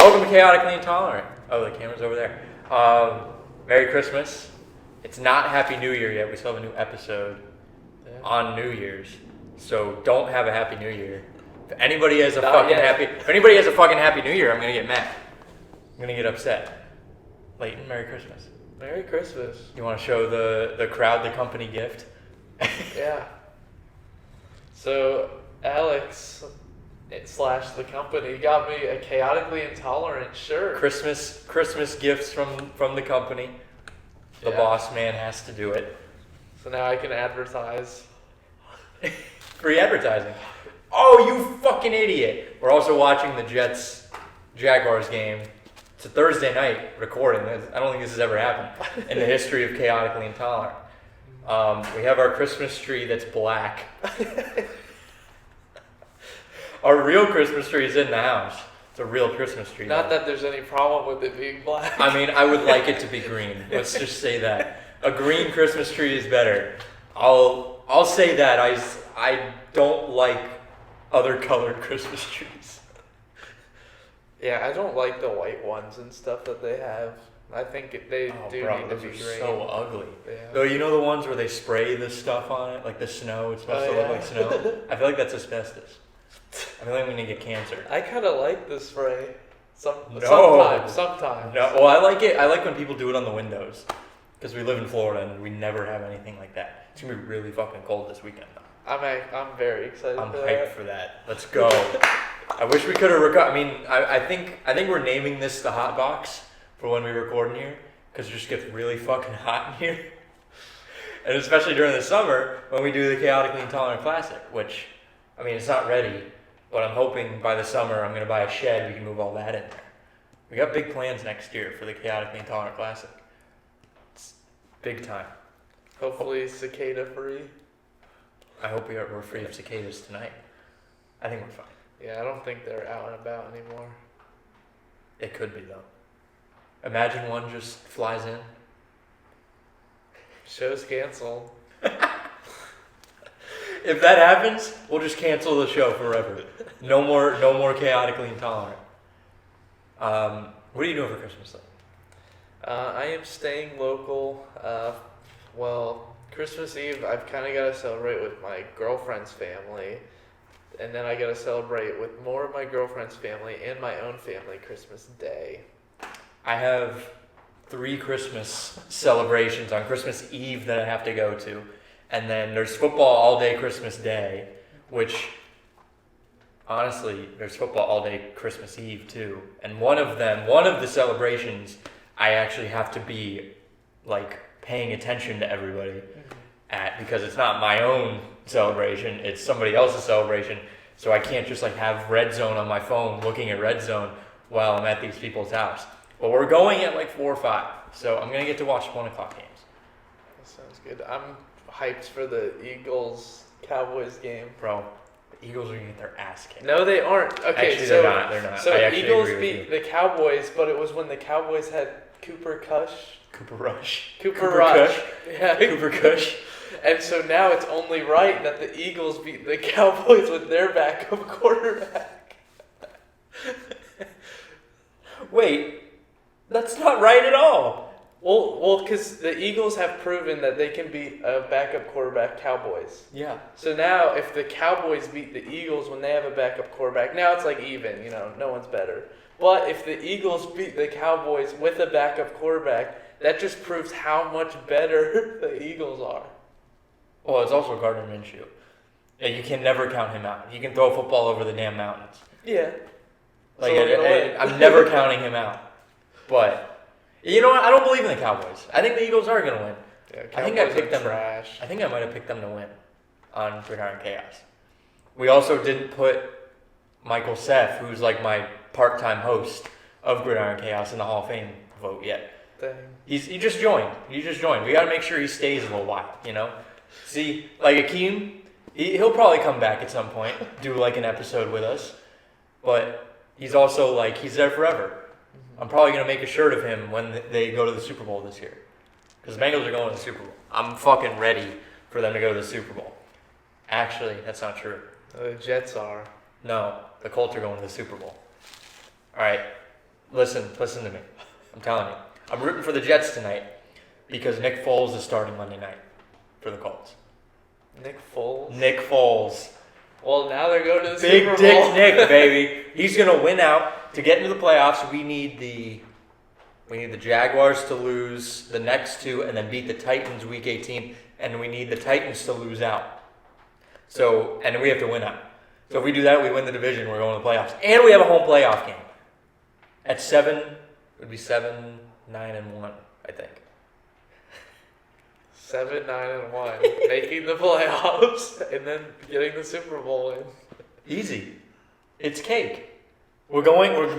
Welcome to Chaotically Intolerant. Oh, the camera's over there. Merry Christmas. It's not Happy New Year yet. We still have a new episode on New Year's. So don't have a Happy New Year. If anybody has a fucking Happy New Year, I'm gonna get mad. I'm gonna get upset. Lleyton, Merry Christmas. Merry Christmas. You want to show the crowd the company gift? Yeah. So Alex / the company got me a Chaotically Intolerant shirt. Christmas gifts from the company. The boss man has to do it. So now I can advertise. Free advertising. Oh, you fucking idiot. We're also watching the Jets-Jaguars game. It's a Thursday night recording. I don't think this has ever happened in the history of Chaotically Intolerant. We have our Christmas tree that's black. Our real Christmas tree is in the house. It's a real Christmas tree. Not that there's any problem with it being black. I mean, I would like it to be green. Let's just say that. A green Christmas tree is better. I'll say that. I don't like other colored Christmas trees. Yeah, I don't like the white ones and stuff that they have. I think they need to be green. So ugly. Yeah. Though, you know the ones where they spray the stuff on it, like the snow. It's supposed to look like snow. I feel like that's asbestos. I feel like we need to get cancer. I kind of like the spray. Sometimes. No, well, I like it. I like when people do it on the windows, because we live in Florida and we never have anything like that. It's gonna be really fucking cold this weekend, though. I'm very excited. I'm hyped for that. Let's go. I wish we could have I mean, I think we're naming this the hot box for when we record in here, because it just gets really fucking hot in here. And especially during the summer when we do the Chaotically Intolerant Classic, which, I mean, it's not ready, but I'm hoping by the summer I'm going to buy a shed. We can move all that in there. We got big plans next year for the Chaotically Intolerant Classic. It's big time. Hopefully cicada free. I hope we're free of cicadas tonight. I think we're fine. Yeah, I don't think they're out and about anymore. It could be, though. Imagine one just flies in. Show's canceled. If that happens, we'll just cancel the show forever. No more Chaotically Intolerant. What are you doing for Christmas, though? I am staying local. Christmas Eve, I've kind of got to celebrate with my girlfriend's family. And then I got to celebrate with more of my girlfriend's family and my own family Christmas Day. I have 3 Christmas celebrations on Christmas Eve that I have to go to. And then there's football all day Christmas Day, which, honestly, there's football all day Christmas Eve too. And one of the celebrations, I actually have to be, like, paying attention to everybody at, because it's not my own celebration, it's somebody else's celebration. So I can't just, like, have Red Zone on my phone looking at Red Zone while I'm at these people's house. But we're going at like 4 or 5, so I'm going to get to watch 1 o'clock games. That sounds good. I'm hyped for the Eagles-Cowboys game. Bro, the Eagles are going to get their ass kicked. No, they aren't. Okay, actually, so they're not. So Eagles beat the Cowboys, but it was when the Cowboys had Cooper Rush. Yeah. Cooper Kush. And so now it's only right that the Eagles beat the Cowboys with their backup quarterback. Wait, that's not right at all. Well, because the Eagles have proven that they can beat a backup quarterback Cowboys. Yeah. So now if the Cowboys beat the Eagles when they have a backup quarterback, now it's like even, no one's better. But if the Eagles beat the Cowboys with a backup quarterback, that just proves how much better the Eagles are. Well, it's also Gardner Minshew. Yeah, you can never count him out. He can throw a football over the damn mountains. Yeah. Like, I'm never counting him out. But, you know what? I don't believe in the Cowboys. I think the Eagles are going to win. Yeah, I think I picked them. Trash. I think I might have picked them to win on Gridiron Chaos. We also didn't put Michael Seth, who's like my part-time host of Gridiron Chaos, in the Hall of Fame vote yet. Dang. He just joined. We got to make sure he stays a little while, See, like Akeem, he'll probably come back at some point, do like an episode with us. But he's also like, he's there forever. I'm probably going to make a shirt of him when they go to the Super Bowl this year. Because the Bengals are going to the Super Bowl. I'm fucking ready for them to go to the Super Bowl. Actually, that's not true. The Jets are. No, the Colts are going to the Super Bowl. All right, Listen to me. I'm telling you. I'm rooting for the Jets tonight because Nick Foles is starting Monday night for the Colts. Nick Foles? Nick Foles. Well, now they're going to the Big Super Bowl. Dick Nick, baby. He's going to win out. To get into the playoffs, we need the Jaguars to lose the next two and then beat the Titans week 18, and we need the Titans to lose out. So, and we have to win out. So if we do that, we win the division, we're going to the playoffs. And we have a home playoff game. At 7, it would be 7, 9, and 1, I think. 7, 9, and 1. Making the playoffs and then getting the Super Bowl win. Easy. It's cake. We're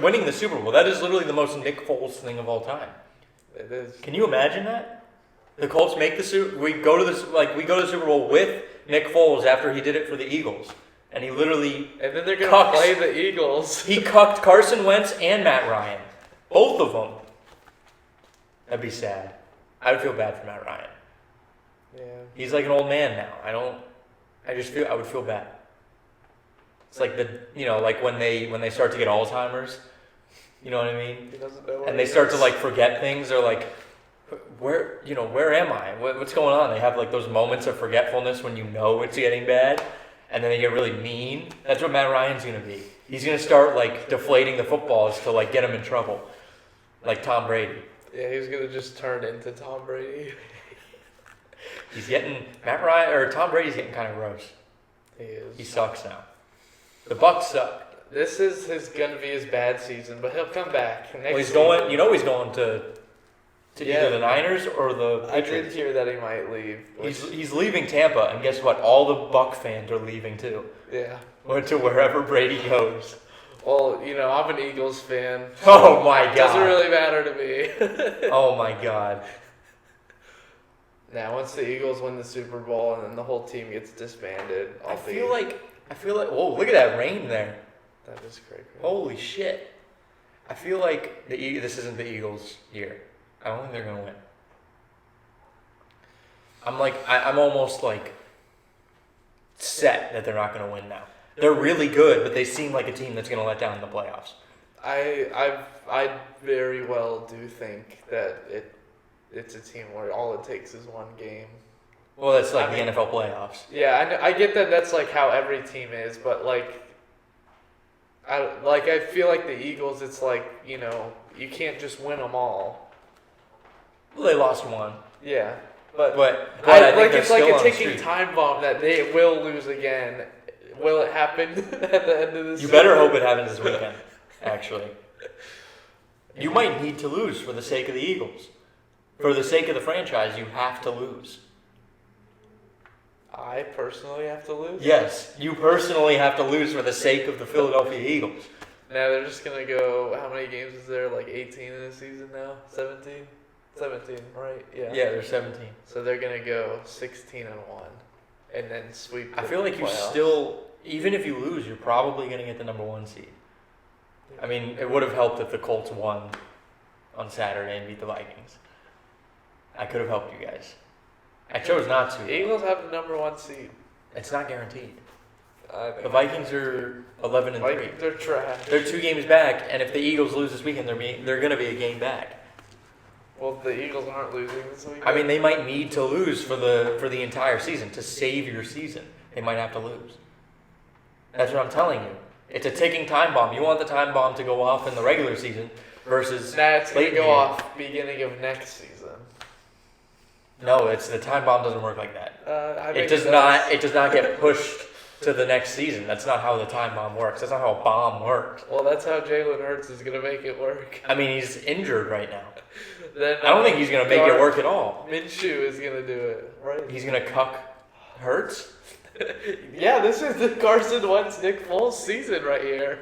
winning the Super Bowl. That is literally the most Nick Foles thing of all time. It is. Can you imagine that? The Colts make the Super. We go to the Super Bowl with Nick Foles after he did it for the Eagles, and he literally. And then they're gonna play the Eagles. He cucked Carson Wentz and Matt Ryan, both of them. That'd be sad. I would feel bad for Matt Ryan. Yeah. He's like an old man now. I would feel bad. It's like like when they start to get Alzheimer's, you know what I mean? He doesn't know. And they start to like forget things. They're like, where am I? What's going on? They have like those moments of forgetfulness when you know it's getting bad, and then they get really mean. That's what Matt Ryan's gonna be. He's gonna start like deflating the footballs to like get him in trouble, like Tom Brady. Yeah, he's gonna just turn into Tom Brady. Tom Brady's getting kind of gross. He is. He sucks now. The Bucs suck. This is gonna be his bad season, but he'll come back. He's going. He's going to either the Niners or the I did Patriots. hear that he might leave. He's leaving Tampa, and guess what? All the Buck fans are leaving too. Yeah. Or to wherever Brady goes. Well, I'm an Eagles fan. Oh my God. Doesn't really matter to me. Oh my God. Now, once the Eagles win the Super Bowl and then the whole team gets disbanded, I feel like. Whoa! Look at that rain there. That is crazy. Holy shit! I feel like this isn't the Eagles' year. I don't think they're gonna win. I'm almost like set that they're not gonna win now. They're really good, but they seem like a team that's gonna let down in the playoffs. I very well do think that it's a team where all it takes is one game. Well, that's like the NFL playoffs. Yeah, I get that. That's like how every team is, but I feel like the Eagles. It's like you can't just win them all. Well, they lost one. Yeah, but I think it's like a on ticking time bomb that they will lose again. Will it happen at the end of the season? You better hope it happens this weekend. Actually, you might need to lose for the sake of the Eagles. For the sake of the franchise, you have to lose. I personally have to lose? Yes, you personally have to lose for the sake of the Philadelphia Eagles. Now they're just going to go, how many games is there? Like 18 in a season now? 17? 17, right? Yeah. Yeah, they're 17. So they're going to go 16-1 and then sweep the I feel like you playoffs. still, even if you lose, you're probably going to get the number 1 seed. I mean, it would have helped if the Colts won on Saturday and beat the Vikings. I could have helped you guys. I chose not to. Eagles have the number 1 seed. It's not guaranteed. I think The Vikings are 11-3. Vikings are trash. They're 2 games back, and if the Eagles lose this weekend, they're going to be a game back. Well, the Eagles aren't losing this weekend. I mean, they might need to lose for the entire season to save your season. They might have to lose. That's what I'm telling you. It's a ticking time bomb. You want the time bomb to go off in the regular season versus it's going late to go game. off beginning of next season. No, the time bomb doesn't work like that. I It think does not. It does not get pushed to the next season. That's not how the time bomb works. That's not how a bomb works. Well, that's how Jalen Hurts is going to make it work. I mean, he's injured right now. Then I don't think he's going to make it work at all. Minshew is going to do it, right? He's going to cuck Hurts. Yeah, this is the Carson Wentz Nick Foles season right here.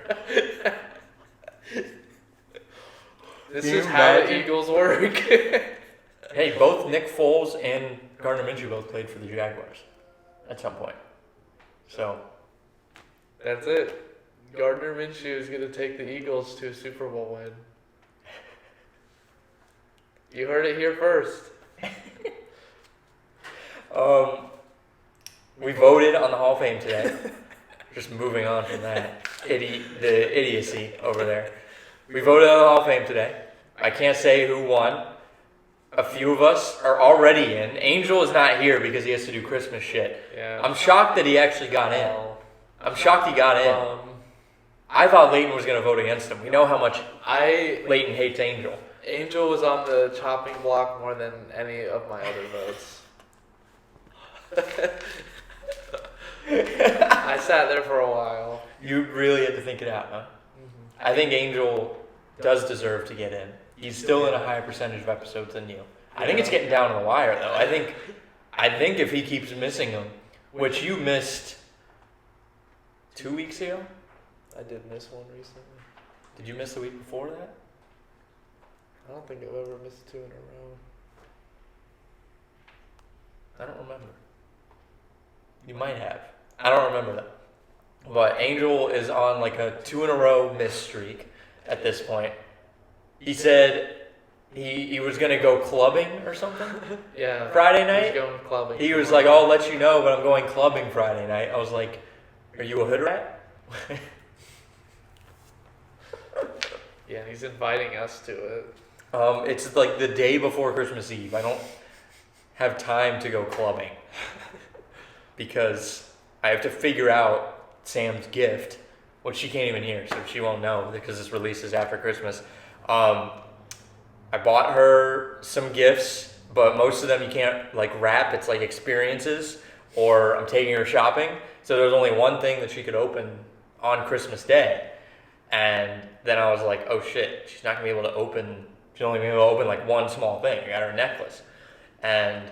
This Can you is how the imagine? Eagles work. Hey, both Nick Foles and Gardner Minshew both played for the Jaguars at some point. So That's it. Gardner Minshew is going to take the Eagles to a Super Bowl win. You heard it here first. We voted on the Hall of Fame today. Just moving on from that. The idiocy over there. We voted on the Hall of Fame today. I can't say who won. A few of us are already in. Angel is not here because he has to do Christmas shit. Yeah. I'm shocked that he actually got in. I'm shocked he got in. I thought Lleyton was going to vote against him. We know how much Lleyton hates Angel. Angel was on the chopping block more than any of my other votes. I sat there for a while. You really had to think it out, huh? Mm-hmm. I think Angel does deserve to get in. He's still in a higher percentage of episodes than you. I think it's getting down to the wire, though. I think if he keeps missing them, which you missed 2 weeks ago. I did miss one recently. Did you miss the week before that? I don't think I've ever missed 2 in a row. I don't remember. You might have. I don't remember that. But Angel is on like a 2 in a row miss streak at this point. He said he was going to go clubbing or something. Yeah. Friday night? He's going clubbing. He was like, "I'll let you know, but I'm going clubbing Friday night." I was like, "Are you a hood rat?" Yeah, he's inviting us to it. It's like the day before Christmas Eve. I don't have time to go clubbing because I have to figure out Sam's gift, which she can't even hear, so she won't know because this releases after Christmas. I bought her some gifts, but most of them you can't like wrap. It's like experiences, or I'm taking her shopping. So there's only one thing that she could open on Christmas Day. And then I was like, oh shit, she's not gonna be able to open, she's only gonna be able to open like one small thing. I got her a necklace. And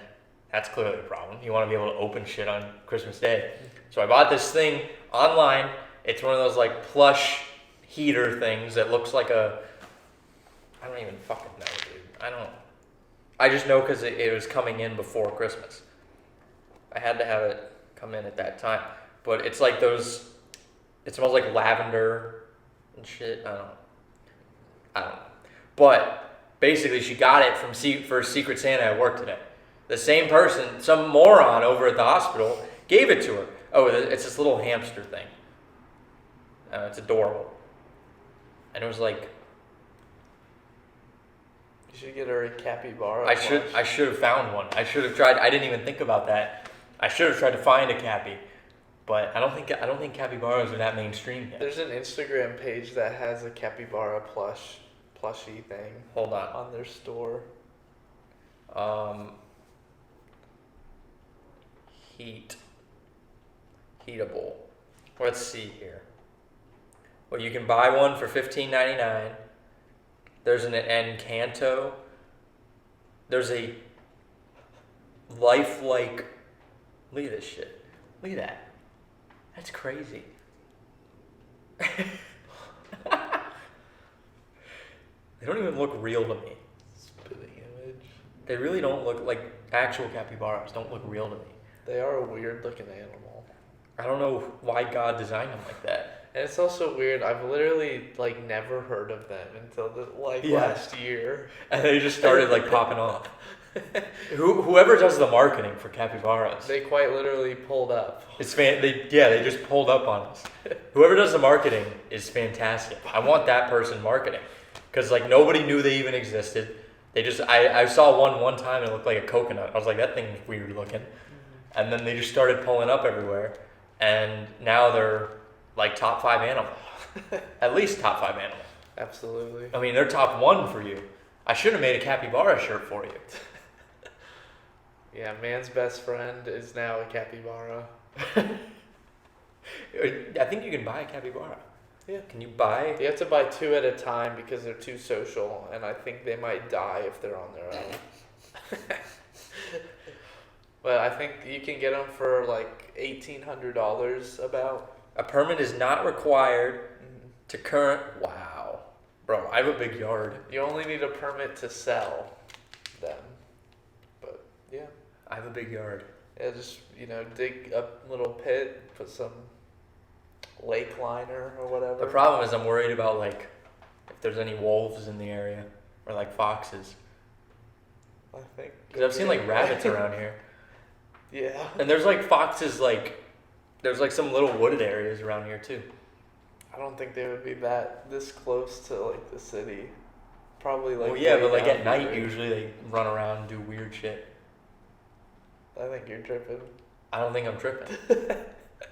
that's clearly a problem. You wanna be able to open shit on Christmas Day. So I bought this thing online. It's one of those like plush heater things that looks like I don't even fucking know, dude. I just know because it was coming in before Christmas. I had to have it come in at that time. But it's like those, it smells like lavender and shit. I don't know. But basically she got it for Secret Santa at work today. The same person, some moron over at the hospital, gave it to her. Oh, it's this little hamster thing. It's adorable. And it was like, you should get her a capybara. I should have found one. I should have tried. I didn't even think about that. I should have tried to find a cappy, but I don't think capybaras are that mainstream yet. There's an Instagram page that has a capybara plushie thing. Hold on their store. Heatable. Let's see here. Well, you can buy one for $15.99. There's an Encanto. There's a lifelike. Look at this shit. Look at that. That's crazy. They don't even look real to me. Spitting image. They really don't look like actual capybaras. Don't look real to me. They are a weird looking animal. I don't know why God designed them like that. And it's also weird. I've literally like never heard of them until last year. And they just started like popping off. Whoever does the marketing for capybaras, they quite literally pulled up. They just pulled up on us. Whoever does the marketing is fantastic. I want that person marketing because like nobody knew they even existed. They just I saw one time and it looked like a coconut. I was like, that thing's weird looking. And then they just started pulling up everywhere, and now they're like top 5 animal. At least top 5 animal. Absolutely. I mean, they're top 1 for you. I should have made a capybara shirt for you. Yeah, man's best friend is now a capybara. I think you can buy a capybara. Yeah. Can you buy? You have to buy 2 at a time because they're too social, and I think they might die if they're on their own. But I think you can get them for like $1,800 about. A permit is not required to current. Wow, bro, I have a big yard. You only need a permit to sell them. But yeah, I have a big yard. Yeah, just dig a little pit, put some lake liner or whatever. The problem is I'm worried about like if there's any wolves in the area or like foxes. I think. Because I've seen like rabbits around here. Yeah. And there's like foxes like. There's like some little wooded areas around here too. I don't think they would be this close to like the city. Probably like. Well, yeah, but like way at down night here. usually they run around and do weird shit. I think you're tripping. I don't think I'm tripping.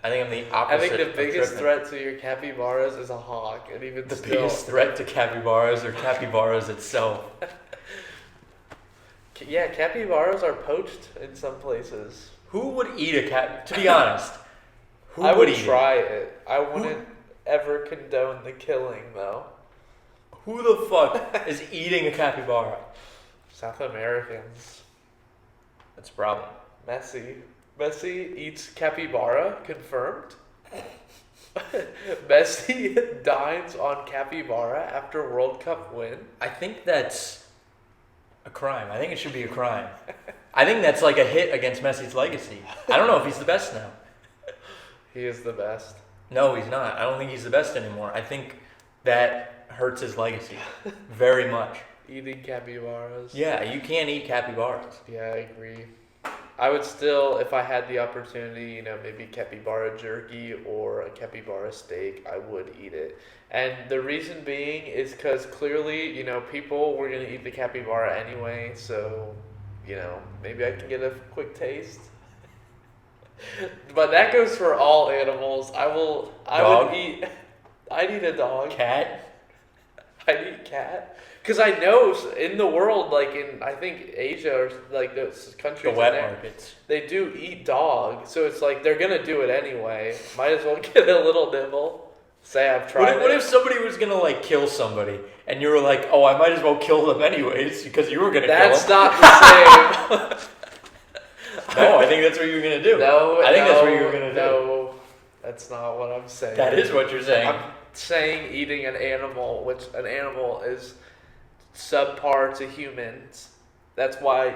I think I'm the I opposite. think the of biggest tripping. threat to your capybaras is a hawk, and even The still, biggest threat to capybaras or capybaras itself. Yeah, capybaras are poached in some places. Who would eat a cat? To be honest, who I would eat try it. I wouldn't ever condone the killing, though. it? Who the fuck is eating a capybara? South Americans. That's a problem. Messi eats capybara, confirmed. Messi dines on capybara after World Cup win. I think that's a crime. I think it should be a crime. I think that's like a hit against Messi's legacy. I don't know if he's the best now. He is the best. No, he's not. I don't think he's the best anymore. I think that hurts his legacy very much. Eating capybaras. Yeah, you can't eat capybaras. Yeah, I agree. I would still, if I had the opportunity, maybe capybara jerky or a capybara steak, I would eat it. And the reason being is because clearly, people were going to eat the capybara anyway, so, maybe I can get a quick taste. But that goes for all animals. I'd eat a dog. Cat? I'd eat cat. Because I know in the world, like in, I think Asia or like those countries The wet in there, markets. they do eat dog. So it's like they're going to do it anyway. Might as well get a litlittle nibble. Say I've tried What if somebody was going to like kill somebody and you were like, oh, I might as well kill them anyways because you were going to kill them? That's not the same. No, I think that's what you were going to do. No, I think that's what you were going to do. No, that's not what I'm saying. That is what you're saying. I'm saying eating an animal, which an animal is subpar to humans. That's why,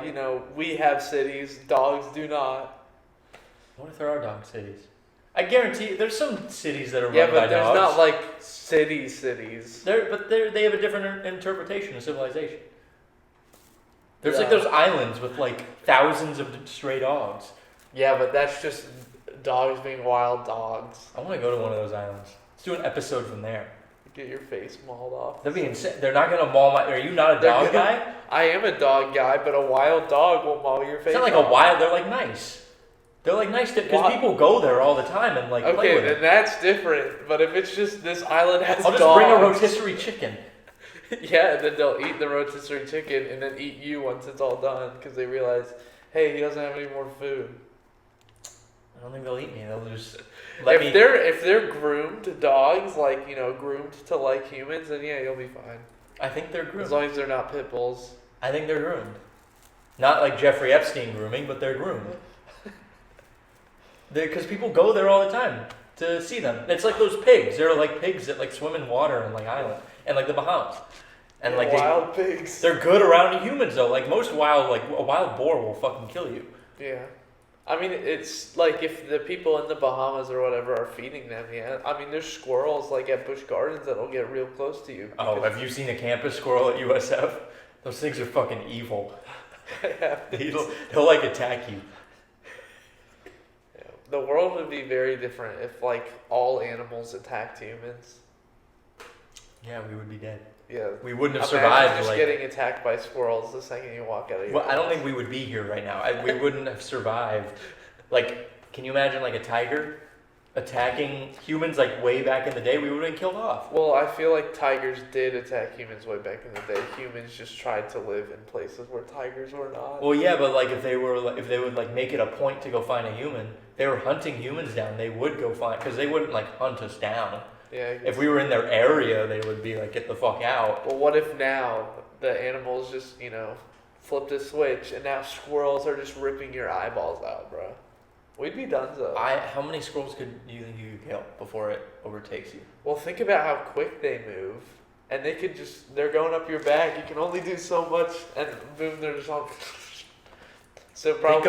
we have cities, dogs do not. What if there are dog cities? I guarantee there's some cities that are Yeah, run by but there's dogs. not like cities. They have a different interpretation of civilization. There's Yeah. like those islands with like thousands of stray dogs. Yeah, but that's just dogs being wild dogs. I want to go to one of those islands. Let's do an episode from there. Get your face mauled off. That'd be insane. They're not gonna maul my. Are you not a dog guy? I am a dog guy, but a wild dog will maul your face It's not like off. a wild. They're like nice. They're like nice because What? people go there all the time and like play Okay, with then it. that's different. But if it's just this island has I'll just dogs, bring a rotisserie chicken. yeah, and then they'll eat the rotisserie chicken and then eat you once it's all done because they realize, hey, he doesn't have any more food. I don't think they'll eat me. They'll just If they're groomed dogs, like groomed to like humans, then yeah, you'll be fine. I think they're As groomed. long as they're not pit bulls. I think they're groomed. Not like Jeffrey Epstein grooming, but they're groomed. Because people go there all the time to see them. It's like those pigs. They're like pigs that like swim in water in like Island and like the Bahamas. And like wild pigs. they're good around humans though. Like most wild, like a wild boar will fucking kill you. Yeah. I mean, it's like if the people in the Bahamas or whatever are feeding them, yeah. I mean, there's squirrels like at Busch Gardens that'll get real close to you. Oh, have you seen a campus squirrel at USF? Those things are fucking evil. They'll like attack you. Yeah. The world would be very different if like all animals attacked humans. Yeah, we would be dead. Yeah. We wouldn't have Imagine survived. just like, getting attacked by squirrels the second you walk out of your well, I don't house. think we would be here right now. We wouldn't have survived. Like, can you imagine like a tiger attacking humans like way back in the day? We would have been killed off. Well, I feel like tigers did attack humans way back in the day. Humans just tried to live in places where tigers were not. Well, yeah, but like if they would like make it a point to go find a human, they were hunting humans down. They would go find because they wouldn't like hunt us down. Yeah. I guess. If we were in their area, they would be like, get the fuck out. Well, what if now the animals just, flipped a switch and now squirrels are just ripping your eyeballs out, bro? We'd be donezo. How many squirrels do you think you could kill before it overtakes you? Well, think about how quick they move. And they're going up your back. You can only do so much. And boom, they're just on. So probably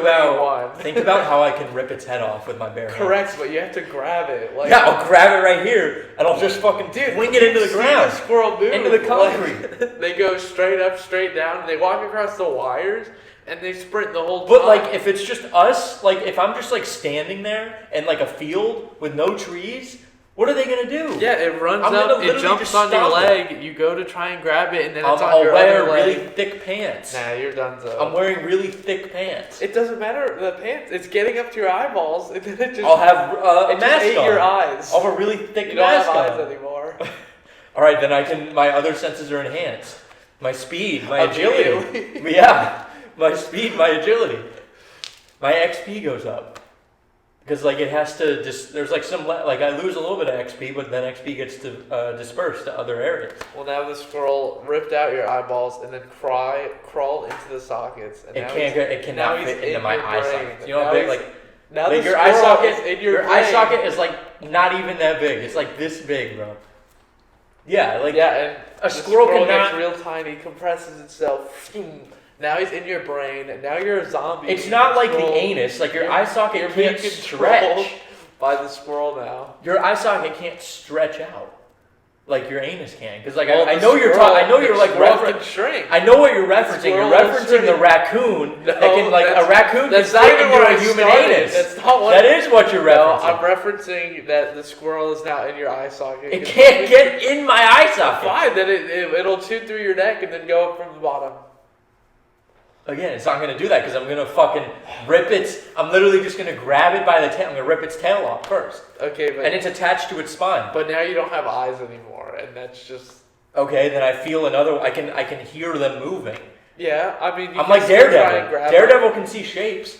Think about how I can rip its head off with my bare hands. Correct, but you have to grab it. Like, Yeah, I'll grab it right here and I'll just fucking wing it into the see ground. the squirrel move. Into the concrete. Like, they go straight up, straight down, and they walk across the wires, and they sprint the whole time. But like if it's just us, like if I'm just like standing there in like a field with no trees, What are they gonna do? Yeah, it runs I'm up, it jumps on your leg. You go to try and grab it, and then it's on your other leg. I'll wear really thick pants. Nah, you're done. I'm wearing really thick pants. It doesn't matter the pants. It's getting up to your eyeballs, and then it just. I'll have a it mask just ate on. your eyes. I'll have a really thick you don't mask have on. eyes anymore. All right, then I can. My other senses are enhanced. My speed, my agility. Yeah, my speed, my agility. My XP goes up. Because like it has to just there's like some like I lose a little bit of XP, but then XP gets to disperse to other areas. Well, now the squirrel ripped out your eyeballs and then crawled into the sockets. And It cannot fit into my eye socket. You know how big now your eye socket in your eye socket is like not even that big. It's like this big, bro. Yeah, and a squirrel gets cannot real tiny, compresses itself. Now he's in your brain, and now you're a zombie. It's not like the anus. Like your eye socket can't stretch. By the squirrel now. Your eye socket can't stretch out like your anus can. Because like well, I know you're talking. I know you're like referencing. I know what you're referencing. You're referencing the raccoon. No, that can like a raccoon can that's not fit even into what a human started. anus. That's not what. That is what you're referencing. No, I'm referencing that the squirrel is now in your eye socket. It can't get in my eye socket. Fine, then it'll shoot through your neck and then go up from the bottom. Again, it's not going to do that because I'm going to fucking rip its... I'm literally just going to grab it by the tail. I'm going to rip its tail off first. Okay, but... And it's attached to its spine. But now you don't have eyes anymore, and that's just... Okay, then I feel another... I can hear them moving. Yeah, I mean... I'm like Daredevil. Daredevil can see shapes.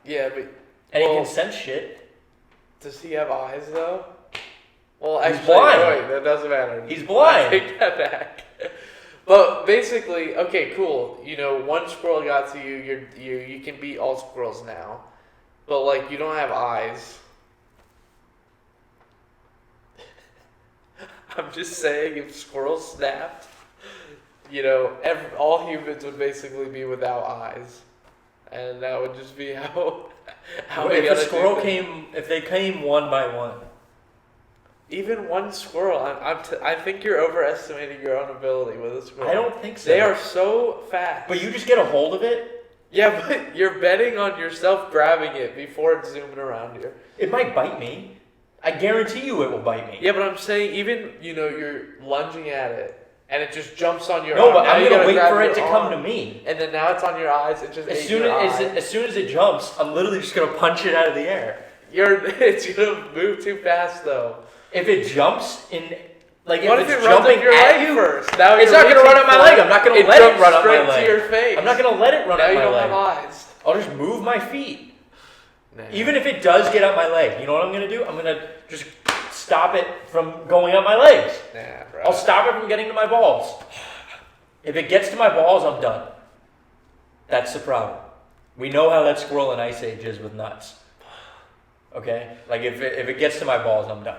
Yeah, but... And he can sense shit. Does he have eyes, though? Well, he's blind. Wait, that doesn't matter. He's blind. I take that back. But basically, okay, cool. You know, one squirrel got to you. You can beat all squirrels now, but like you don't have eyes. I'm just saying, if squirrels snapped, you know, all humans would basically be without eyes, and that would just be how if a squirrel if they came one by one. Even one squirrel, I think you're overestimating your own ability with a squirrel. I don't think so. They are so fast. But you just get a hold of it? Yeah, but you're betting on yourself grabbing it before it's zooming around you. It might bite me. I guarantee you it will bite me. Yeah, but I'm saying even, you know, you're lunging at it, and it just jumps on your arm. No, but now I'm going to wait for it to come to me. And then now it's on your eyes. It just as soon as it jumps, I'm literally just going to punch it out of the air. It's going to move too fast, though. If it jumps in, like what if it's it runs jumping up your at leg you first? Now it's not going to run up my leg. I'm not going to let it run up my leg. To your face. I'm not going to let it run up my leg. Now you don't have eyes. I'll just move my feet. Nah. Even if it does get up my leg, you know what I'm going to do? I'm going to just stop it from going up my legs. Nah, bro. I'll stop it from getting to my balls. If it gets to my balls, I'm done. That's the problem. We know how that squirrel in Ice Age is with nuts. Okay? Like if it gets to my balls, I'm done.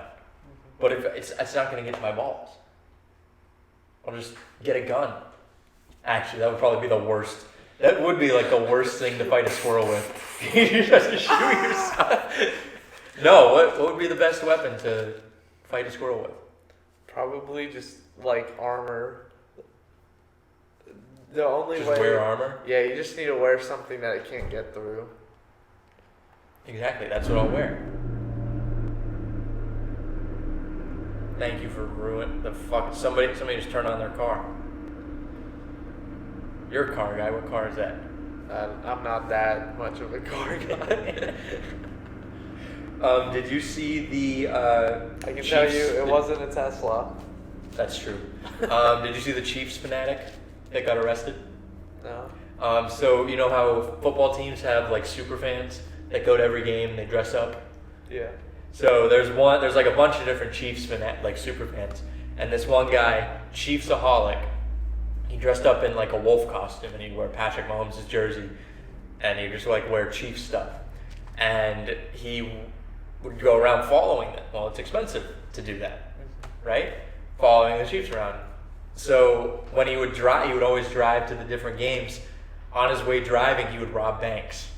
But if it's not going to get to my balls, I'll just get a gun. Actually, that would probably be the worst. That would be like the worst thing to fight a squirrel with. You just shoot yourself. No, what would be the best weapon to fight a squirrel with? Probably just like armor. The only just way. Wear armor? Yeah, you just need to wear something that it can't get through. Exactly, that's what I'll wear. Thank you for ruining the fuck. Somebody just turned on their car. You're a car guy. What car is that? I'm not that much of a car guy. Did you see the? I can tell you, it wasn't a Tesla. That's true. Did you see the Chiefs fanatic that got arrested? No. So you know how football teams have like super fans that go to every game and they dress up. Yeah. So there's like a bunch of different Chiefs like super fans, and this one guy, Chiefsaholic, he dressed up in like a wolf costume and he'd wear Patrick Mahomes' jersey, and he'd just like wear Chiefs stuff, and he would go around following them. Well, it's expensive to do that, right? Following the Chiefs around. So when he would always drive to the different games. On his way driving, he would rob banks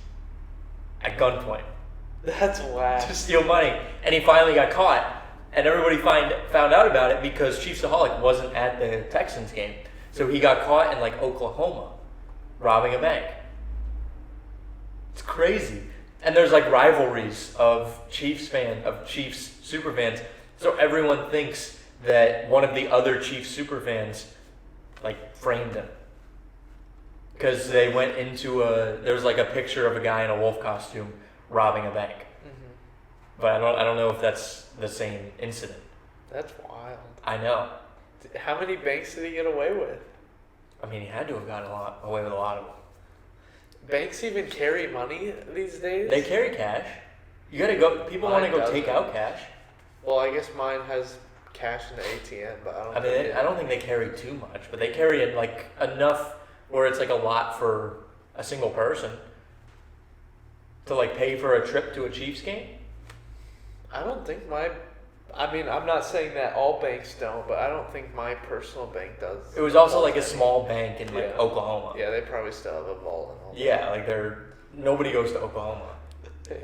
at gunpoint. That's whack. To steal money. And he finally got caught. And everybody found out about it because Chiefsaholic wasn't at the Texans game. So he got caught in like Oklahoma robbing a bank. It's crazy. And there's like rivalries of Chiefs super fans. So everyone thinks that one of the other Chiefs super fans like framed him. Because they went into there was like a picture of a guy in a wolf costume robbing a bank. Mm-hmm. But I don't know if that's the same incident. That's wild. I know. How many banks did he get away with? I mean, he had to have gotten away with a lot of them. Banks even carry money these days? They carry cash. You gotta go. People want to go take out cash. Well, I guess mine has cash in the ATM, but I don't think they carry too much, but they carry it like enough where it's like a lot for a single person to like pay for a trip to a Chiefs game. I don't think I'm not saying that all banks don't, but I don't think my personal bank does. It was also like a small bank in like Oklahoma. Yeah, they probably still have a vault and all that. Yeah, like nobody goes to Oklahoma.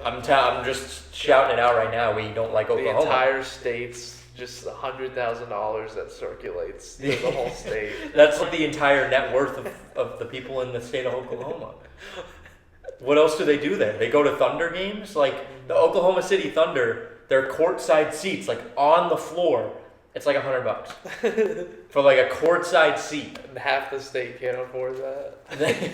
I'm just shouting it out right now. We don't like Oklahoma. The entire state's just $100,000 that circulates through the whole state. That's like the entire net worth of the people in the state of Oklahoma. What else do they do there? They go to Thunder games? Like the Oklahoma City Thunder, their courtside seats, like on the floor, it's like $100 for like a courtside seat. And half the state can't afford that.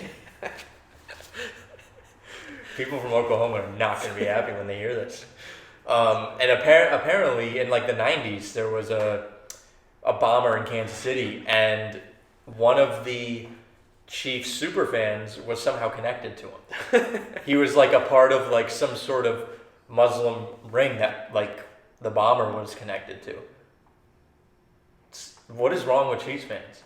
People from Oklahoma are not going to be happy when they hear this. And apparently in like the 90s, there was a bomber in Kansas City, and one of the Chiefs super fans was somehow connected to him. He was like a part of like some sort of Muslim ring that like the bomber was connected to. What is wrong with Chiefs fans?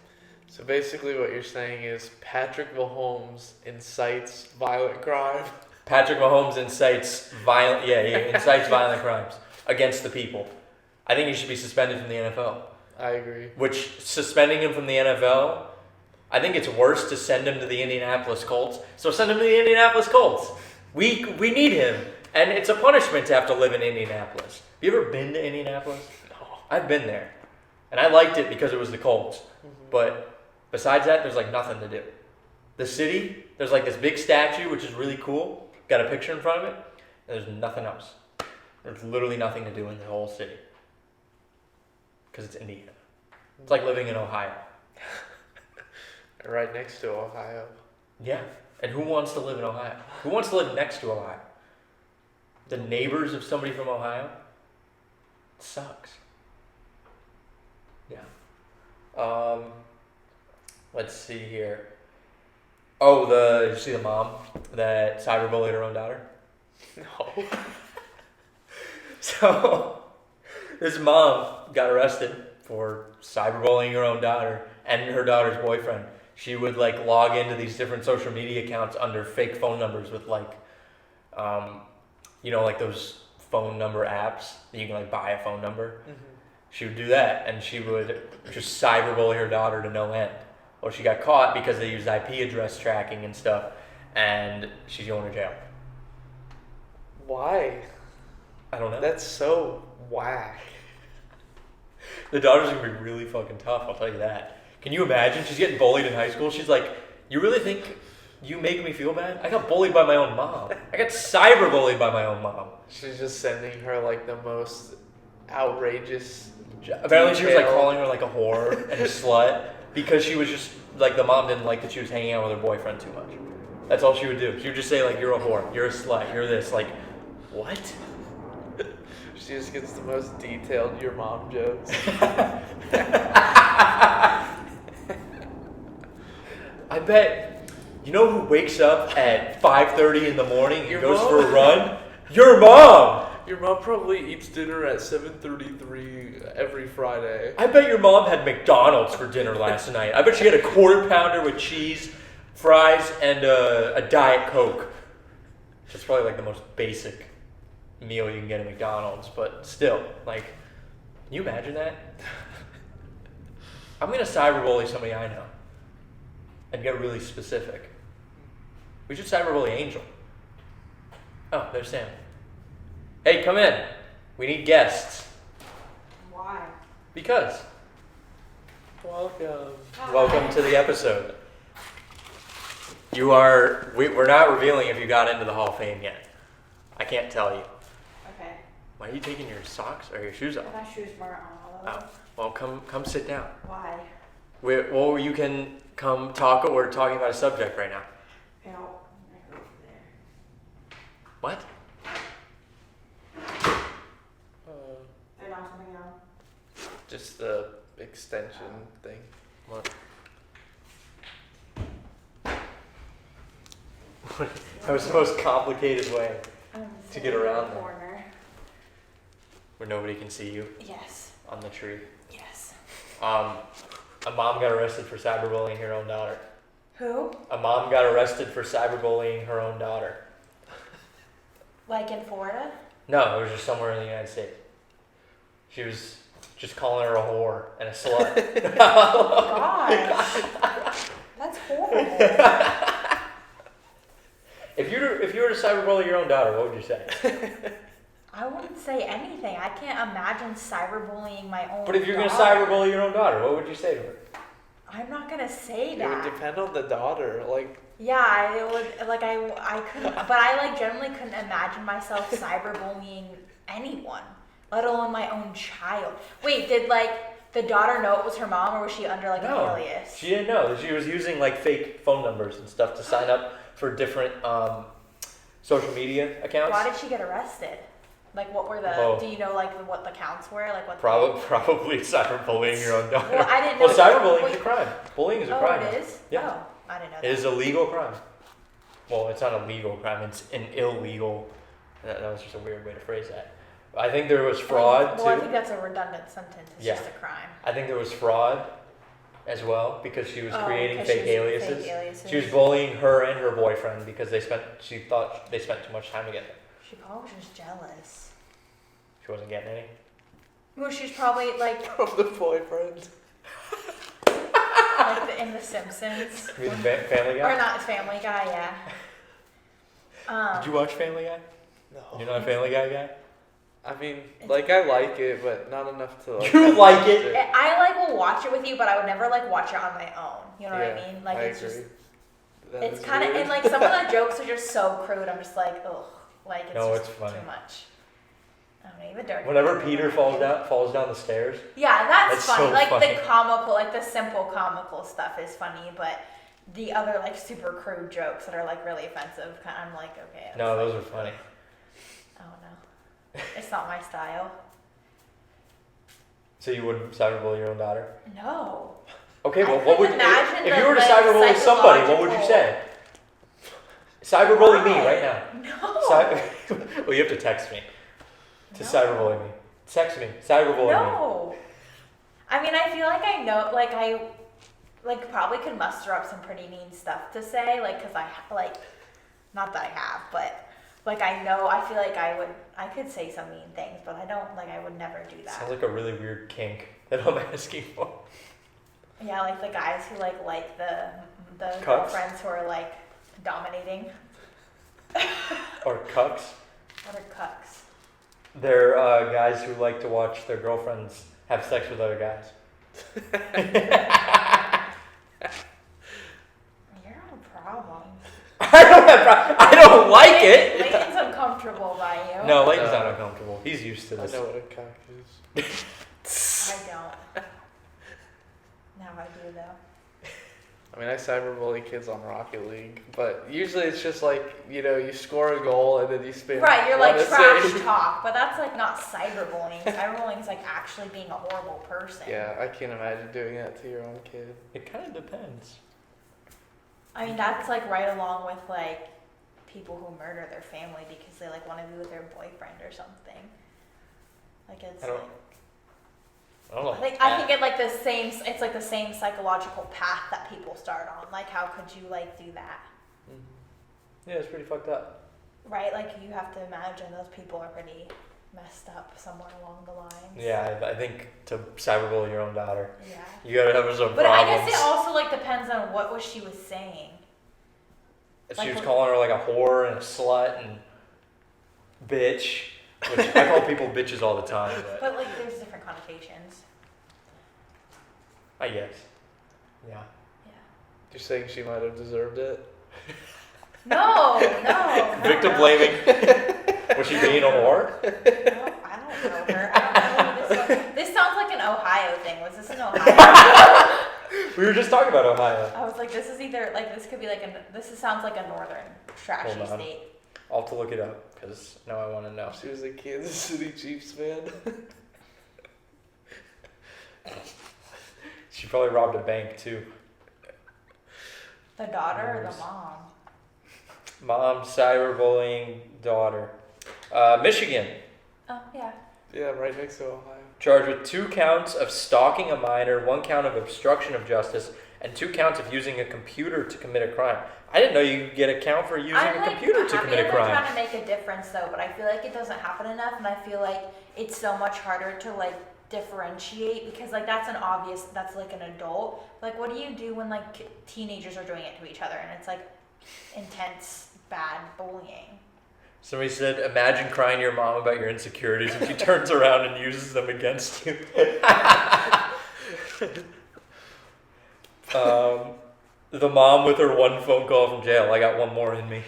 So basically what you're saying is Patrick Mahomes incites violent crime. Patrick Mahomes incites violent crimes against the people. I think he should be suspended from the NFL. I agree. Which, suspending him from the NFL, I think it's worse to send him to the Indianapolis Colts. So send him to the Indianapolis Colts. We need him. And it's a punishment to have to live in Indianapolis. Have you ever been to Indianapolis? No. I've been there. And I liked it because it was the Colts. Mm-hmm. But besides that, there's like nothing to do. The city, there's like this big statue, which is really cool. Got a picture in front of it. And there's nothing else. There's literally nothing to do in the whole city. Because it's Indiana. It's like living in Ohio. Right next to Ohio. Yeah. And who wants to live in Ohio? Who wants to live next to Ohio? The neighbors of somebody from Ohio? It sucks. Yeah. Let's see here. Oh, did you see the mom that cyberbullied her own daughter? No. So, this mom got arrested for cyberbullying her own daughter and her daughter's boyfriend. She would like log into these different social media accounts under fake phone numbers with like, like those phone number apps that you can like buy a phone number. Mm-hmm. She would do that, and she would just cyberbully her daughter to no end. Well, she got caught because they used IP address tracking and stuff, and she's going to jail. Why? I don't know. That's so whack. The daughter's going to be really fucking tough, I'll tell you that. Can you imagine? She's getting bullied in high school. She's like, you really think you make me feel bad? I got bullied by my own mom. I got cyberbullied by my own mom. She's just sending her like the most outrageous. Apparently she was like calling her like a whore and a slut because she was just like, the mom didn't like that she was hanging out with her boyfriend too much. That's all she would do. She would just say like, you're a whore, you're a slut, you're this. Like, what? She just gets the most detailed your mom jokes. I bet, you know who wakes up at 5:30 in the morning and goes for a run? Your mom! Your mom probably eats dinner at 7:33 every Friday. I bet your mom had McDonald's for dinner last night. I bet she had a quarter pounder with cheese, fries, and a Diet Coke. That's probably like the most basic meal you can get at McDonald's, but still, like, can you imagine that? I'm gonna cyberbully somebody I know and get really specific. We should cyberbully Angel. Oh, there's Sam. Hey, come in. We need guests. Why? Because. Welcome. Hi. Welcome to the episode. We're not revealing if you got into the Hall of Fame yet. I can't tell you. Okay. Why are you taking your socks or your shoes off? My shoes weren't on. Oh, well, come sit down. Why? Well, you can come talk. We're talking about a subject right now. Okay, I'll go over there. What? Turn on something on. Just the extension thing. What? That was the most complicated way to get around there. Corner. Where nobody can see you Yes. on the tree. Yes. A mom got arrested for cyberbullying her own daughter. Who? A mom got arrested for cyberbullying her own daughter. Like in Florida? No, it was just somewhere in the United States. She was just calling her a whore and a slut. Gosh. That's horrible. If you were to cyberbully your own daughter, what would you say? I wouldn't say anything. I can't imagine cyberbullying my own But if you're going to daughter. cyberbully your own daughter, what would you say to her? I'm not gonna say It that. would depend on the daughter. Like, Yeah, I would like I couldn't, but I like generally couldn't imagine myself cyberbullying anyone, let alone my own child. Wait, did like the daughter know it was her mom, or was she under like an alias? She didn't know. She was using like fake phone numbers and stuff to sign up for different social media accounts. Why did she get arrested? Like, what were the? Oh. Do you know like what the counts were? Like what? Probably cyberbullying your own daughter. Well, I didn't know. Well, cyberbullying is a crime. Bullying is a crime. Oh, it is. Yeah. Oh, I didn't know. It is a legal crime. Well, it's not a legal crime. It's an illegal. That was just a weird way to phrase that. I think there was fraud Well, too. I think that's a redundant sentence. It's Yeah. just a crime. I think there was fraud as well because she was creating 'cause fake she was aliases. Fake aliases. She was bullying her and her boyfriend because she thought they spent too much time together. She probably was just jealous. She wasn't getting any. Well, she's probably like from the boyfriend. in The Simpsons. You mean Family Guy? Or not Family Guy, yeah. Did you watch Family Guy? No. You're not a Family Guy guy? I mean, like, I like it, but not enough to like. You like it? I like will watch it with you, but I would never like watch it on my own. You know what I mean? Like I it's agree. just That it's is kind of weird. and like some of the jokes are just so crude. I'm just like, ugh, like it's No, just it's funny. too much. I don't know, even dirty. Whenever Peter falls down the stairs. Yeah, that's It's funny. so Like funny. the comical, like the simple comical stuff is funny, but the other like super crude jokes that are like really offensive, I'm like, okay. No, that's those are funny. I don't know. It's not my style. So you wouldn't cyberbully your own daughter? No. Okay, I well, what would couldn't imagine if the, you were to like, cyberbully somebody? What would you say? Cyberbully me Why? right now. No. Well, you have to text me to No. cyberbully me. Text me, cyberbully me. No. I mean, I feel like I know, like I, like probably could muster up some pretty mean stuff to say, like, cause like, not that I have, but like I know, I feel like I could say some mean things, but I don't, like I would never do that. Sounds like a really weird kink that I'm asking for. Yeah, like the guys who like the Cucks? girlfriends who are like dominating. Or cucks. What are cucks? They're guys who like to watch their girlfriends have sex with other guys. You're a problem. I don't like it. Layton's uncomfortable by you. No, Layton's not uncomfortable. He's used to I this. know what a cock is. I don't. Now I do though. I mean, I cyberbully kids on Rocket League, but usually it's just like, you know, you score a goal and then you spin. Right, you're like one trash essay. talk, but that's like not cyberbullying. Cyberbullying is like actually being a horrible person. Yeah, I can't imagine doing that to your own kid. It kind of depends. I mean, that's like right along with like people who murder their family because they like want to be with their boyfriend or something. Like it's I don't know. I think it like the same. It's like the same psychological path that people start on. Like, how could you like do that? Yeah, it's pretty fucked up. Right? Like you have to imagine those people are pretty messed up somewhere along the lines. Yeah, I think to cyberbully your own daughter, Yeah. you gotta have some But problems. I guess it also like depends on what she was saying. She like was what- calling her like a whore and a slut and bitch, which I call people bitches all the time. But But like, there's different connotations. I guess. Yeah. Yeah. You're saying she might have deserved it? No. Victim no. blaming. Was she being a whore? I don't know her. I don't know who this was. This sounds like an Ohio thing. Was this in Ohio? We were just talking about Ohio. I was like, this is either like this could be like sounds like a northern trashy Hold on. state. I'll have to look it up because now I want to know. She was a Kansas City Chiefs fan. She probably robbed a bank too. The daughter or the mom? Mom, cyberbullying, daughter. Michigan, Oh yeah. Yeah, right next to Ohio. charged with 2 counts of stalking a minor, 1 count of obstruction of justice, and 2 counts of using a computer to commit a crime. I didn't know you could get a count for using a computer to commit a I'm crime. trying to make a difference though, but I feel like it doesn't happen enough, and I feel like it's so much harder to like differentiate because like that's like an adult. Like, what do you do when like teenagers are doing it to each other and it's like intense bad bullying? Somebody said, imagine crying to your mom about your insecurities and she turns around and uses them against you. The mom with her 1 phone call from jail. I got 1 more in me.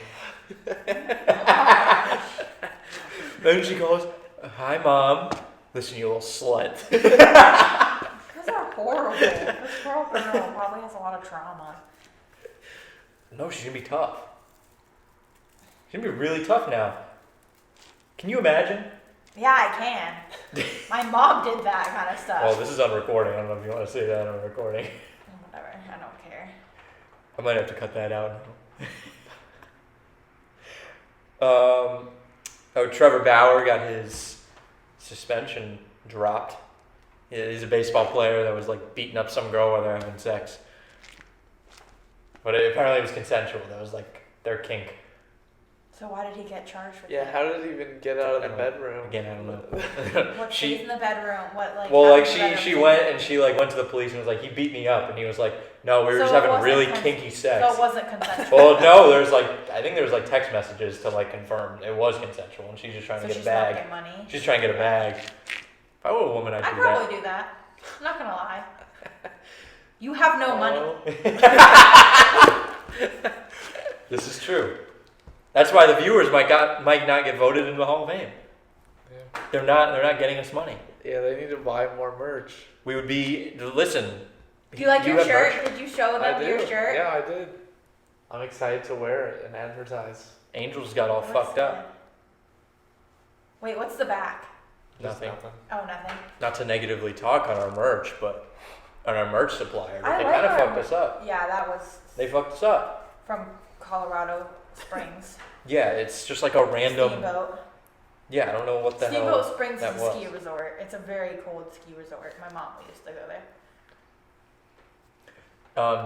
Then she goes, hi, Mom. Listen, you little slut. Those are horrible. This poor girl probably has a lot of trauma. No, she's going to be tough. She's going to be really tough now. Can you imagine? Yeah, I can. My mom did that kind of stuff. Well, this is on recording. I don't know if you want to say that on recording. Whatever, I don't care. I might have to cut that out now. Trevor Bauer got his suspension dropped. Yeah, he's a baseball player that was like beating up some girl while they're having sex. But apparently it was consensual. That was like their kink. So why did he get charged with Yeah, that? how did he even get out of the bedroom? Again, I don't know. What she- stays in the bedroom? What like? Well, like happened in the she bedroom? went and she like went to the police and was like, he beat me up, and he was like, no, we were So just it having wasn't really cons- kinky sex. So it wasn't consensual. Well, no, I think there was like text messages to like confirm it was consensual, and she's just trying So to get she's a not bag. getting money. She's trying to get a bag. If I were a woman, I'd I'd do probably do that. I'm not gonna lie. You have no money. This is true. That's why the viewers might not get voted into the Hall of Fame. Yeah. They're not getting us money. Yeah, they need to buy more merch. We would be listen. Do you like your have shirt? merch? Did you show I them do. your shirt? Yeah, I did. I'm excited to wear it and advertise. Angels got all What's fucked the- up. Wait, what's the back? Just Nothing. Oh, nothing. Not to negatively talk on our merch, but on our merch supplier, but I they like kind of our fucked us up. Yeah, that was They fucked us up. from Colorado Springs. Yeah, it's just like a random. Steamboat. Yeah, I don't know what the Steamboat hell. Springs that is a was. ski resort. It's a very cold ski resort. My mom used to go there.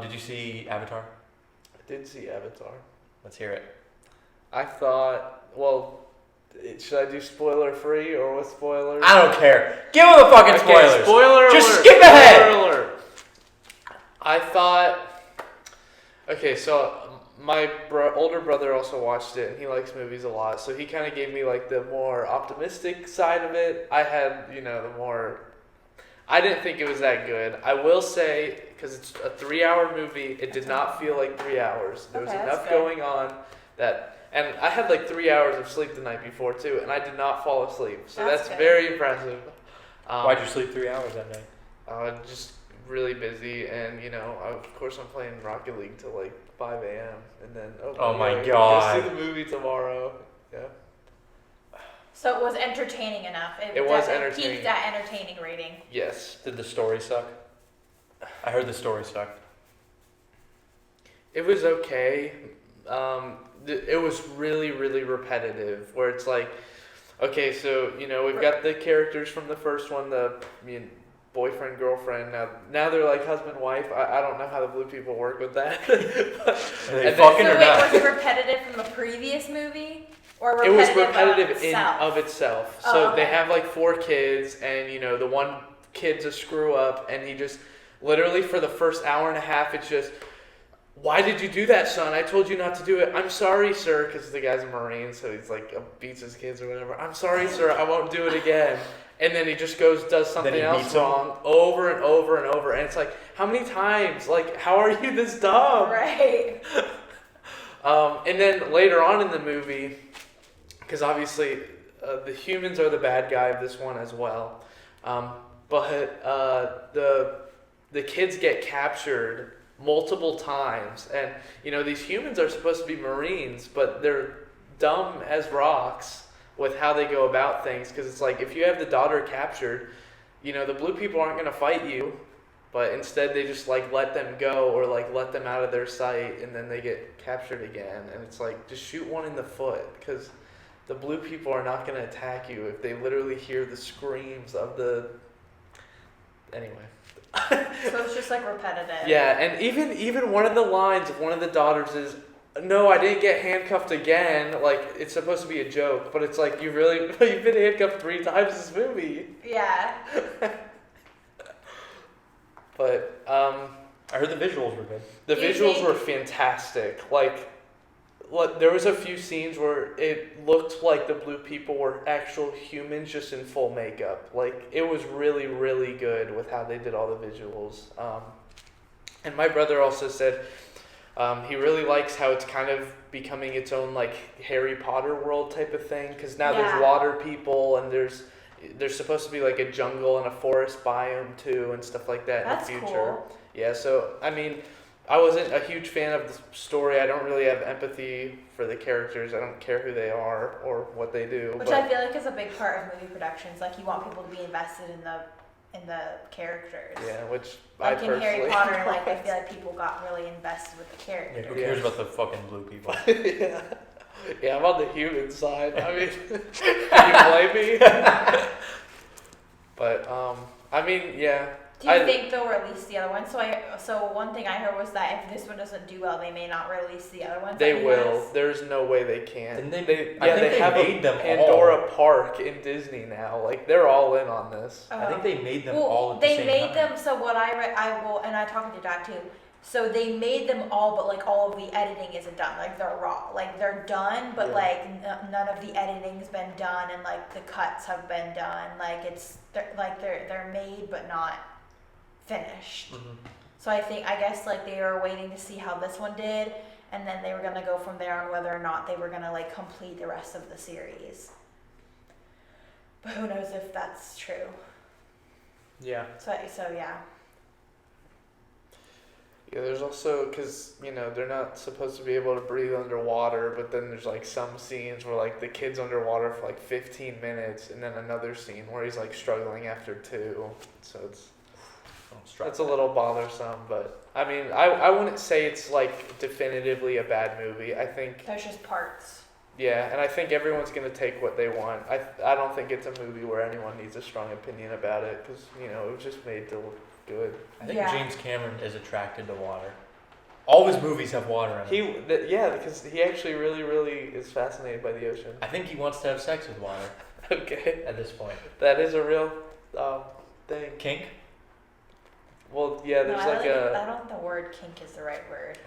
Did you see Avatar? I did see Avatar. Let's hear it. I thought, well, should I do spoiler free or with spoilers? I don't care. Give them the fucking Okay, spoilers. spoiler Just alert. skip ahead. Spoiler alert. I thought. Okay, so my older brother also watched it, and he likes movies a lot. So he kind of gave me like the more optimistic side of it. I had, the more. I didn't think it was that good. I will say, because it's a 3-hour movie, it did not feel like 3 hours. There was Okay, that's enough good. going on that. And I had like 3 hours of sleep the night before too, and I did not fall asleep. So That's that's good. very impressive. Why'd you sleep 3 hours that night? Just really busy, and of course I'm playing Rocket League till like 5 a.m. and then Oh my go God. see the movie tomorrow. Yeah. So it was entertaining enough. It was It entertaining. peaked at entertaining rating. Yes. Did the story suck? I heard the story sucked. It was okay. It was really, really repetitive. Where it's like, okay, so we've got the characters from the first one, the boyfriend, girlfriend. Now they're like husband, wife. I don't know how the blue people work with that. Are they And fucking So or wait, not? was it repetitive from the previous movie? Or It was repetitive repetitive of itself. Oh, So okay. they have like 4 kids, and the one kid's a screw up, and he just literally for the first hour and a half, it's just, why did you do that, son? I told you not to do it. I'm sorry, sir, because the guy's a Marine, so he's like beats his kids or whatever. I'm sorry, sir. I won't do it again. And then he just does something he else beats him? wrong over and over and over, and it's like, how many times? Like, how are you this dumb? Right. And then later on in the movie, because obviously the humans are the bad guy of this one as well. But the kids get captured multiple times, and these humans are supposed to be Marines, but they're dumb as rocks with how they go about things, because it's like, if you have the daughter captured, the blue people aren't going to fight you, but instead they just like let them go, or like let them out of their sight, and then they get captured again. And it's like, just shoot one in the foot, because the blue people are not going to attack you if they literally hear the screams of the... Anyway. So it's just like repetitive. Yeah, and even one of the lines of one of the daughters is, "No, I didn't get handcuffed again." Like, it's supposed to be a joke, but it's like, you've been handcuffed 3 times this movie. Yeah. But I heard the visuals were good. the Do you visuals think- were fantastic. Like, there was a few scenes where it looked like the blue people were actual humans, just in full makeup. Like, it was really, really good with how they did all the visuals. And my brother also said he really likes how it's kind of becoming its own like Harry Potter world type of thing, because now there's Yeah. water people, and there's supposed to be like a jungle and a forest biome too, and stuff like that That's in the future. cool. Yeah, so I mean, I wasn't a huge fan of the story. I don't really have empathy for the characters. I don't care who they are or what they do. Which but I feel like is a big part of movie productions. Like, you want people to be invested in the characters. yeah, which Like I in personally Harry Potter, like I feel like people got really invested with the Yeah, characters. who cares about the fucking blue people? yeah, I'm on the human side. I mean, can you blame me? But I mean, yeah. Do you think they'll release the other one? So one thing I heard was that if this one doesn't do well, they may not release the other ones. They that he will. has. There's no way they can. Didn't they- Yeah, I think they have made a them Pandora park in Disney now. Like, they're all in on this. I think they made them Well, all at the they same made time. them. So what I read, and I talked to your dad too. So they made them all, but like all of the editing isn't done. Like, they're raw. Like, they're done, but Yeah. like none of the editing's been done, and like the cuts have been done. Like, they're made but not finished. Mhm. So I guess like they were waiting to see how this one did, and then they were gonna go from there on whether or not they were gonna like complete the rest of the series. But who knows if that's true. Yeah. So yeah. Yeah, there's also, because, they're not supposed to be able to breathe underwater, but then there's, like, some scenes where, like, the kid's underwater for, like, 15 minutes, and then another scene where he's, like, struggling after 2. So that's a little bothersome, but, I mean, I wouldn't say it's, like, definitively a bad movie. I think, There's just parts. yeah, and I think everyone's going to take what they want. I don't think it's a movie where anyone needs a strong opinion about it, because, it was just made to look good. I think Yeah. James Cameron is attracted to water. All his movies have water in them. Because he actually really, really is fascinated by the ocean. I think he wants to have sex with water Okay, at this point. that is a real thing. Kink? Well, yeah, there's no, like I don't think the word kink is the right word.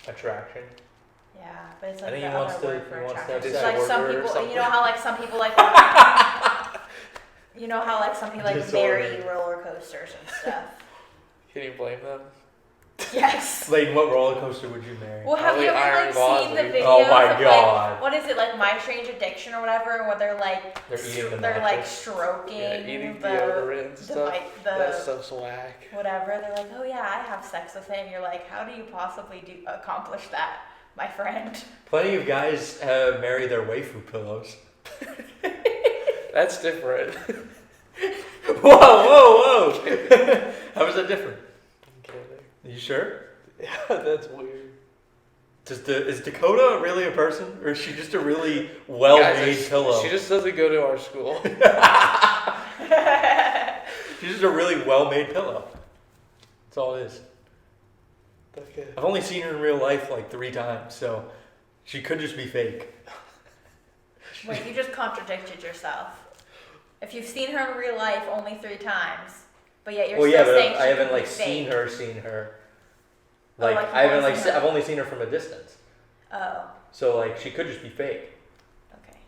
Attraction? Yeah, but it's I like think the he wants other to- word for he wants to attraction. have It's sex. like some Disorder or people, something. how like some people like how like some people like Disorder. marry roller coasters and stuff. Can you blame them? Yes. Layton, what roller coaster would you marry? Well, have Probably you ever Iron like seen the Gosling. videos Oh my of God. like what is it, like My Strange Addiction or whatever, where they're like They're eating the they're like mattress. stroking Yeah, eating the deodorant and the, stuff. like, That's the so swag. whatever. They're like, oh yeah, I have sex with him. You're like, how do you possibly accomplish that, my friend? Plenty of guys marry their waifu pillows. That's different. Whoa! How is that different? I'm kidding. Are you sure? Yeah, that's weird. Is Dakota really a person, or is she just a really well-made Guys, pillow? She just doesn't go to our school. She's just a really well-made pillow. That's all it is. Okay. I've only seen her in real life like 3 times, so she could just be fake. Wait, you just contradicted yourself. If you've seen her in real life only 3 times, but yet you're Well, still yeah, saying but she I haven't could be like seen fake. her. Oh, Like, like you've I haven't only like seen her. I've only seen her from a distance. Oh, So like she could just be fake. okay.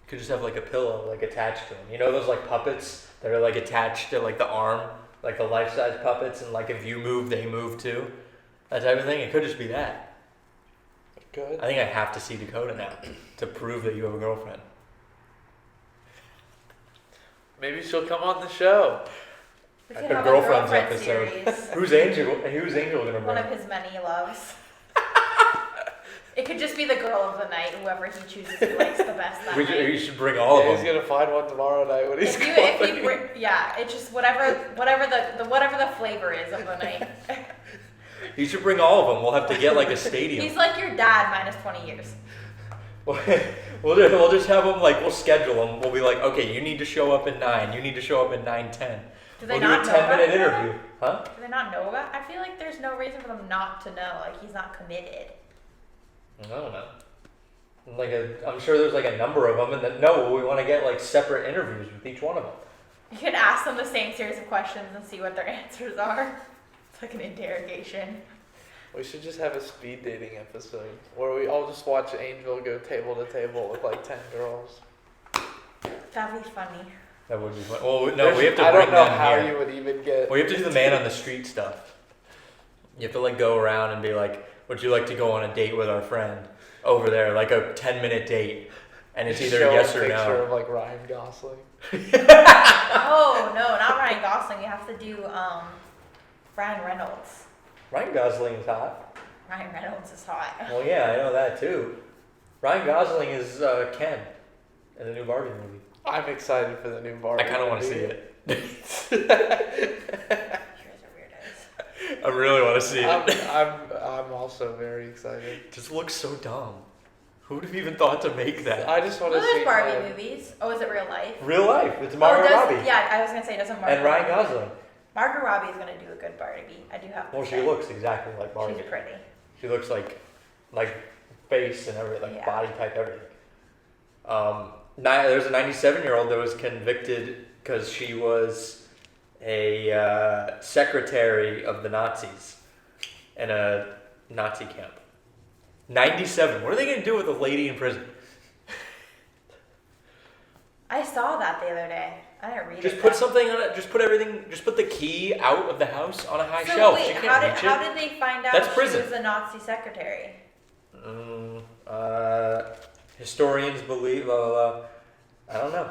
Could just have like a pillow like attached to him. You know those like puppets that are like attached to like the arm, like the life-size puppets, and like if you move, they move too. That type of thing. It could just be that. Good. I think I have to see Dakota now to prove that you have a girlfriend. Maybe she'll come on the show. We A could have girlfriend's a girlfriend episode. series. Who's Angel gonna One bring? of his many loves. It could just be the girl of the night, whoever he chooses he likes the best that night. You should bring all Yeah, of he's them. gonna find one tomorrow night when he's If you bring, yeah, it's just whatever the flavor is of the night. You should bring all of them. We'll have to get like a stadium. He's like your dad minus 20 years. We'll just have them like, we'll schedule them. We'll be like, okay, you need to show up at 9. You need to show up at 9:10. Do they We'll not do a know 10-minute about interview. that? Huh? Do they not know about? I feel like there's no reason for them not to know. Like he's not committed. I don't know. I'm sure there's like a number of them, and then no, we want to get like separate interviews with each one of them. You can ask them the same series of questions and see what their answers are. It's like an interrogation. We should just have a speed dating episode where we all just watch Angel go table to table with like 10 girls. That'd be funny. That would be fun. Well, no, we have to I bring don't know them how here. you would even get. We have to do the man on the street stuff. You have to like go around and be like, would you like to go on a date with our friend over there, like a 10-minute date, and it's either show yes a or picture no. of like Ryan Gosling. Oh no, not Ryan Gosling. You have to do Ryan Reynolds. Ryan Gosling is hot. Ryan Reynolds is hot. Well, yeah, I know that too. Ryan Gosling is Ken in the new Barbie movie. I'm excited for the new Barbie. I kind of want to see movie. it. You guys are weirdos. I really want to see it. I'm also very excited. It just looks so dumb. Who would have even thought to make that? I just want Well, to see. there's Barbie movies. Oh, is it real life? Real life. It's Margot does, Robbie. Yeah, I was gonna say doesn't Margot And Ryan Robbie- Gosling. Margot Robbie is gonna do a good Barbie. I do have to Well, say. she looks exactly like Barbie. She's pretty. She looks like face and everything, like Yeah. body type, everything. There's a 97-year-old that was convicted because she was a secretary of the Nazis in a Nazi camp. 97. What are they going to do with a lady in prison? I saw that the other day. I didn't read it. Just put though. something on it. Just put everything. Just put the key out of the house on a high So shelf. wait, She can't reach how it. did they find out That's she prison. was a Nazi secretary? Historians believe. I don't know.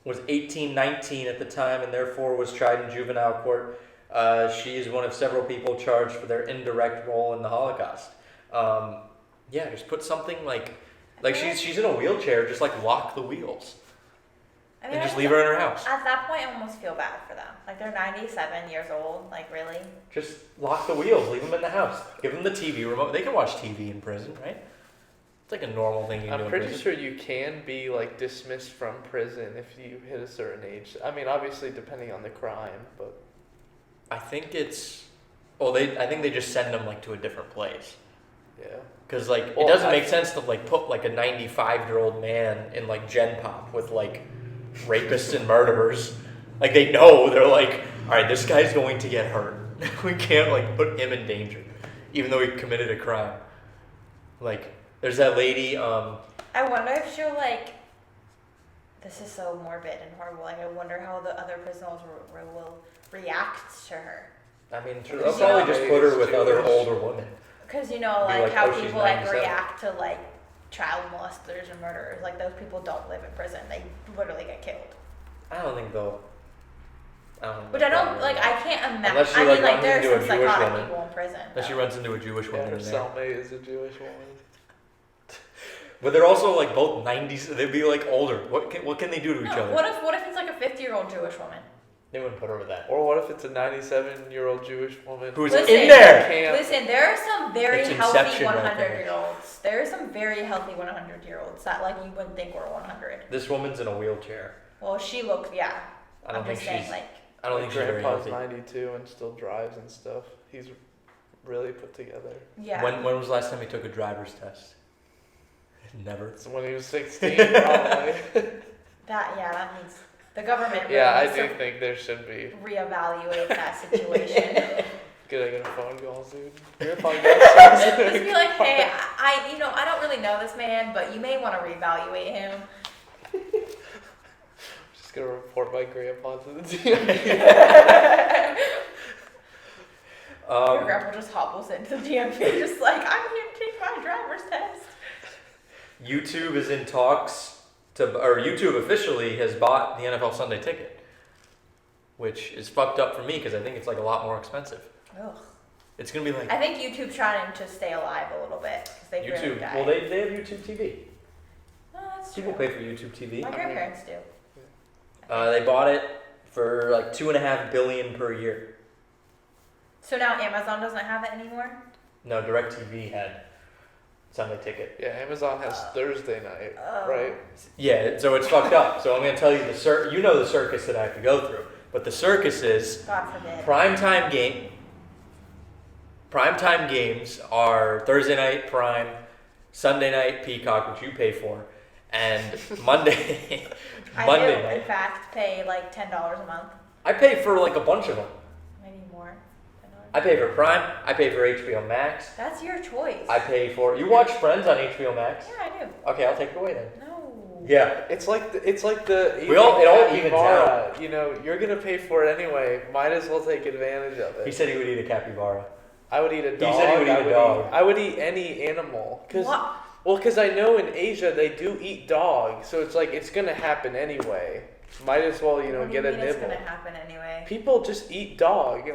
Was 18, 19 at the time, and therefore was tried in juvenile court. She is one of several people charged for their indirect role in the Holocaust. Yeah, just put something like she's in a wheelchair. Just like lock the wheels I mean, and just I- leave her in her house. At that point, I almost feel bad for them. Like they're 97 years old. Like really? Just lock the wheels. Leave them in the house. Give them the TV remote. They can watch TV in prison, right? It's like a normal thing you can do I'm in pretty prison. sure you can be like dismissed from prison if you hit a certain age. I mean, obviously depending on the crime, but I think it's. Well, I think they just send them like to a different place. yeah. Because like Well, it doesn't I- make sense to like put like a 95-year-old man in like Gen Pop with like rapists and murderers. Like they know they're like, all right, this guy's going to get hurt. We can't like put him in danger, even though he committed a crime. Like there's that lady. I wonder if she'll like. This is so morbid and horrible. Like I wonder how the other prisoners will react to her. I mean, Because they'll you probably know- just put her with other Jewish. older women. Because you know, Be like like, how oh, she's people like 97. react to like child molesters and murderers. Like those people don't live in prison. They literally get killed. I don't think they'll. Which I don't like. I can't imagine. Unless she, I like, mean, like runs there's into a some Jewish psychotic woman. people in prison. Unless she though. runs into a Jewish Yeah, woman her in there. cellmate is a Jewish woman. But they're also like both 90s. They'd be like older. What can they do to each No, other? what if it's like a 50-year-old Jewish woman? They wouldn't put her with that. Or what if it's a 97-year-old Jewish woman Who's Listen, in there? Can't- Listen, there are some very It's healthy Inception right 100-year-olds. There are some very healthy 100-year-olds that like you wouldn't think were 100. This woman's in a wheelchair. Well, she looks, yeah. I don't I'm think just saying, she's. like, I don't My think she's very grandpa's healthy. 92 and still drives and stuff. He's really put together. yeah. When was the last time he took a driver's test? Never. So when he was 16, probably. That means the government really Yeah, I needs do to think there should be. reevaluate that situation. Could I get a phone call soon? Grandpa got Just be like, hey, I don't really know this man, but you may want to reevaluate him. Just gonna report my grandpa to the DMV. Your grandpa just hobbles into the DMV, just like, I'm here to take my driver's test. YouTube is in talks YouTube officially has bought the NFL Sunday Ticket, which is fucked up for me because I think it's like a lot more expensive. Ugh. It's gonna be like I think YouTube's trying to stay alive a little bit because they really YouTube. died. Well, they have YouTube TV. Oh, that's People true. pay for YouTube TV. My grandparents do. They bought it for like $2.5 billion per year. So now Amazon doesn't have it anymore? No, DirecTV had Sunday Ticket. Yeah, Amazon has Thursday night, Oh. right? Yeah, so it's fucked up. So I'm gonna tell you the circus that I have to go through. But the circus is God forbid. primetime games are Thursday night Prime, Sunday night Peacock, which you pay for, and Monday I Monday do, in night. fact, pay like $10 a month. I pay for like a bunch of them. Maybe more. I pay for Prime. I pay for HBO Max. That's your choice. I pay for. You watch Friends on HBO Max? Yeah, I do. Okay, I'll take it away then. No. Yeah. It's like the It all evens capybara. You know, you're gonna pay for it anyway. Might as well take advantage of He it. said he would eat a capybara. I would eat a dog. said he would eat a dog. I would eat any animal. What? Because I know in Asia they do eat dog, so it's like it's gonna happen anyway. Might as well, What do get a mean it's nibble. gonna happen anyway? People just eat dog.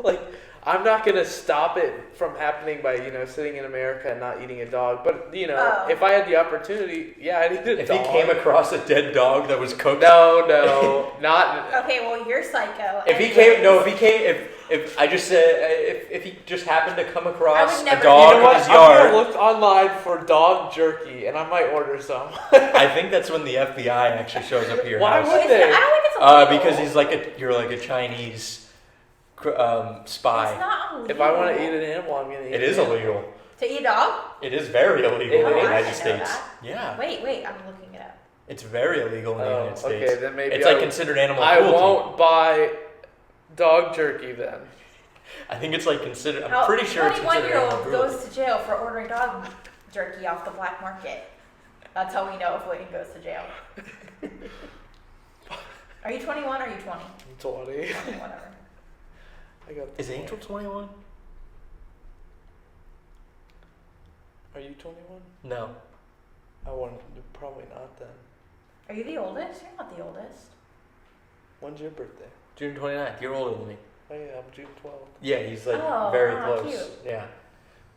Like I'm not gonna stop it from happening by sitting in America and not eating a dog. But Oh. if I had the opportunity, yeah, I'd eat a If dog. he came across a dead dog that was cooked. No, not. Okay, well you're psycho. If he Anyways. came, if I just said, if he just happened to come across a never- dog You know what? in his I'm yard, gonna look online for dog jerky, and I might order some. I think that's when the FBI actually shows up at your Why house. would I they? don't think it's illegal. Because you're like a Chinese spy. It's not illegal. If I want to eat an animal, I'm gonna eat. It is an animal. illegal. To eat a dog? It is very illegal It in the is. United I didn't know States. that. Yeah, Wait, I'm looking it up. it's very illegal in the United States. Okay, then maybe It's like considered animal I cruelty. won't buy dog jerky then. I think it's like considered. I'm How pretty sure it's considered animal 21-year-old cruelty. goes to jail for ordering dog jerky off the black market. That's how we know if Lleyton goes to jail. Are you 21 or are you 20? I'm 20. Okay, whatever. I got. the Is Angel point. 21? Are you 21? No. I want probably not then. Are you the oldest? You're not the oldest. When's your birthday? June 29th. You're older than me. Oh yeah, I'm June 12th. Yeah, he's like Oh, very wow, close. cute. Yeah.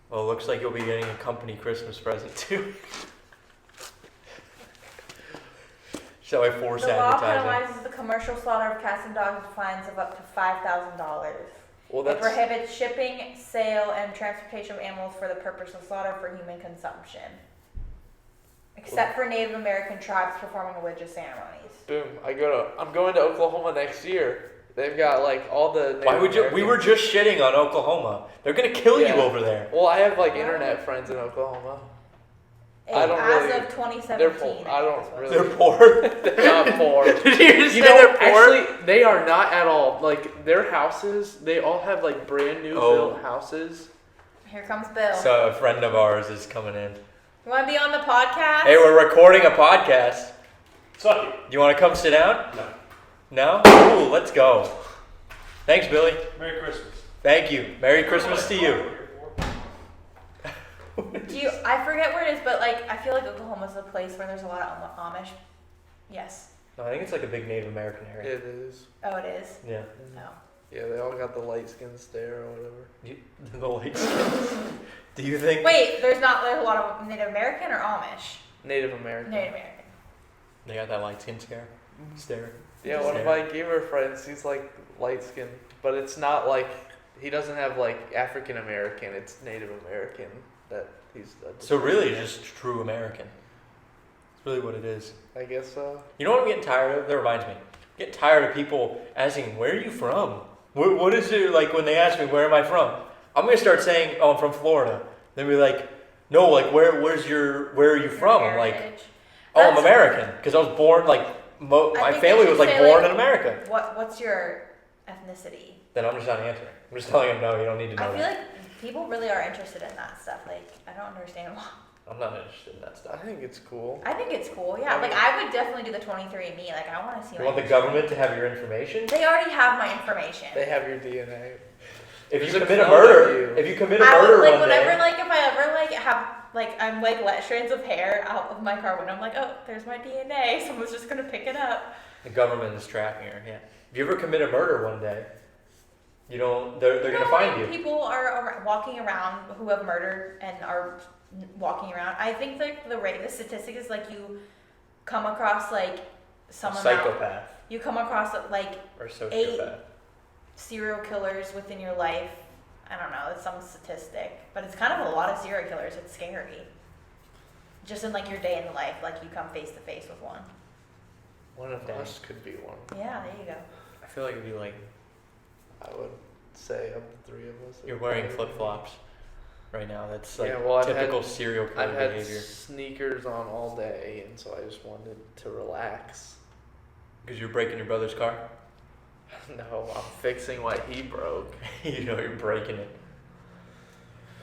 Well, it looks like you'll be getting a company Christmas present too. Shall I force The law advertising? penalizes the commercial slaughter of cats and dogs with fines of up to $5,000. Well, It that's prohibits shipping, sale, and transportation of animals for the purpose of slaughter for human consumption, except for Native American tribes performing religious ceremonies. boom. I'm going to Oklahoma next year. They've got like all the. Why would you? Native We were American- just shitting on Oklahoma. They're gonna kill Yeah. you over there. Well, I have like internet friends in Oklahoma. I don't As really- of 2017, they're poor. I don't think really- They're poor. They're not poor. Did you just say You know, they're poor? actually, they are not at all. Like their houses, they all have like brand new Oh. built houses. Here comes Bill. So a friend of ours is coming in. You want to be on the podcast? Hey, we're recording a podcast. Suck it. You want to come sit down? No. No? Ooh, let's go. Thanks, Billy. Merry Christmas. Thank you. Merry Christmas to you. Do you? I forget where it is, but like I feel like Oklahoma's a place where there's a lot of Amish. Yes. No, I think it's like a big Native American area. It is. Oh, it is. Yeah. No. Yeah, they all got the light skin stare or whatever. The light skin. Do you think? Wait, there's a lot of Native American or Amish? Native American. Native American. They got that light skin stare. Yeah, one of Stare. my gamer friends, he's like light skinned, but it's not like he doesn't have like African American. It's Native American that he's. So really, just true American. It's really what it is. I guess so. You know what I'm getting tired of? That reminds me. I'm getting tired of people asking, "Where are you from?" What is it like when they ask me, "Where am I from?" I'm gonna start saying, "Oh, I'm from Florida." They'll be like, "No, like where are you from?" I'm like, Heritage. "Oh, I'm That's- American," because I was born like I my think they family should was like say, born like, in America. What's your ethnicity? Then I'm just not answering. I'm just telling them, "No, you don't need to know I feel that." like people really are interested in that stuff. Like I don't understand why. I'm not interested in that I stuff. think it's cool. I think it's cool. Yeah, like I would definitely do the 23andMe. Like I want to see. You my want the history. government to have your information? They already have my information. They have your DNA. If There's you a commit a clone of murder, you. if you commit a I murder would like one whenever day, like if I ever like have I'm like let strands of hair out of my car window. I'm like, oh, there's my DNA. Someone's just gonna pick it up. The government is tracking her. Yeah. If you ever commit a murder one day, you don't. They're gonna find you. People are walking around who have murdered and are walking around. I think like the statistic is like you come across like some Psychopath you come across like or 8 sociopath. serial killers within your life. I don't know, it's some statistic, but it's kind of a lot of serial killers. It's scary. Just in like your day in the life, like you come face to face with one. One of Dang. us could be one. Yeah, there you go. I feel like it'd be like I would say of the three of us. you're wearing flip flops right now. That's like Yeah, well, typical serial killer I've had behavior. sneakers on all day, and so I just wanted to relax. Because you're breaking your brother's car. No, I'm fixing what he broke. You know you're breaking it.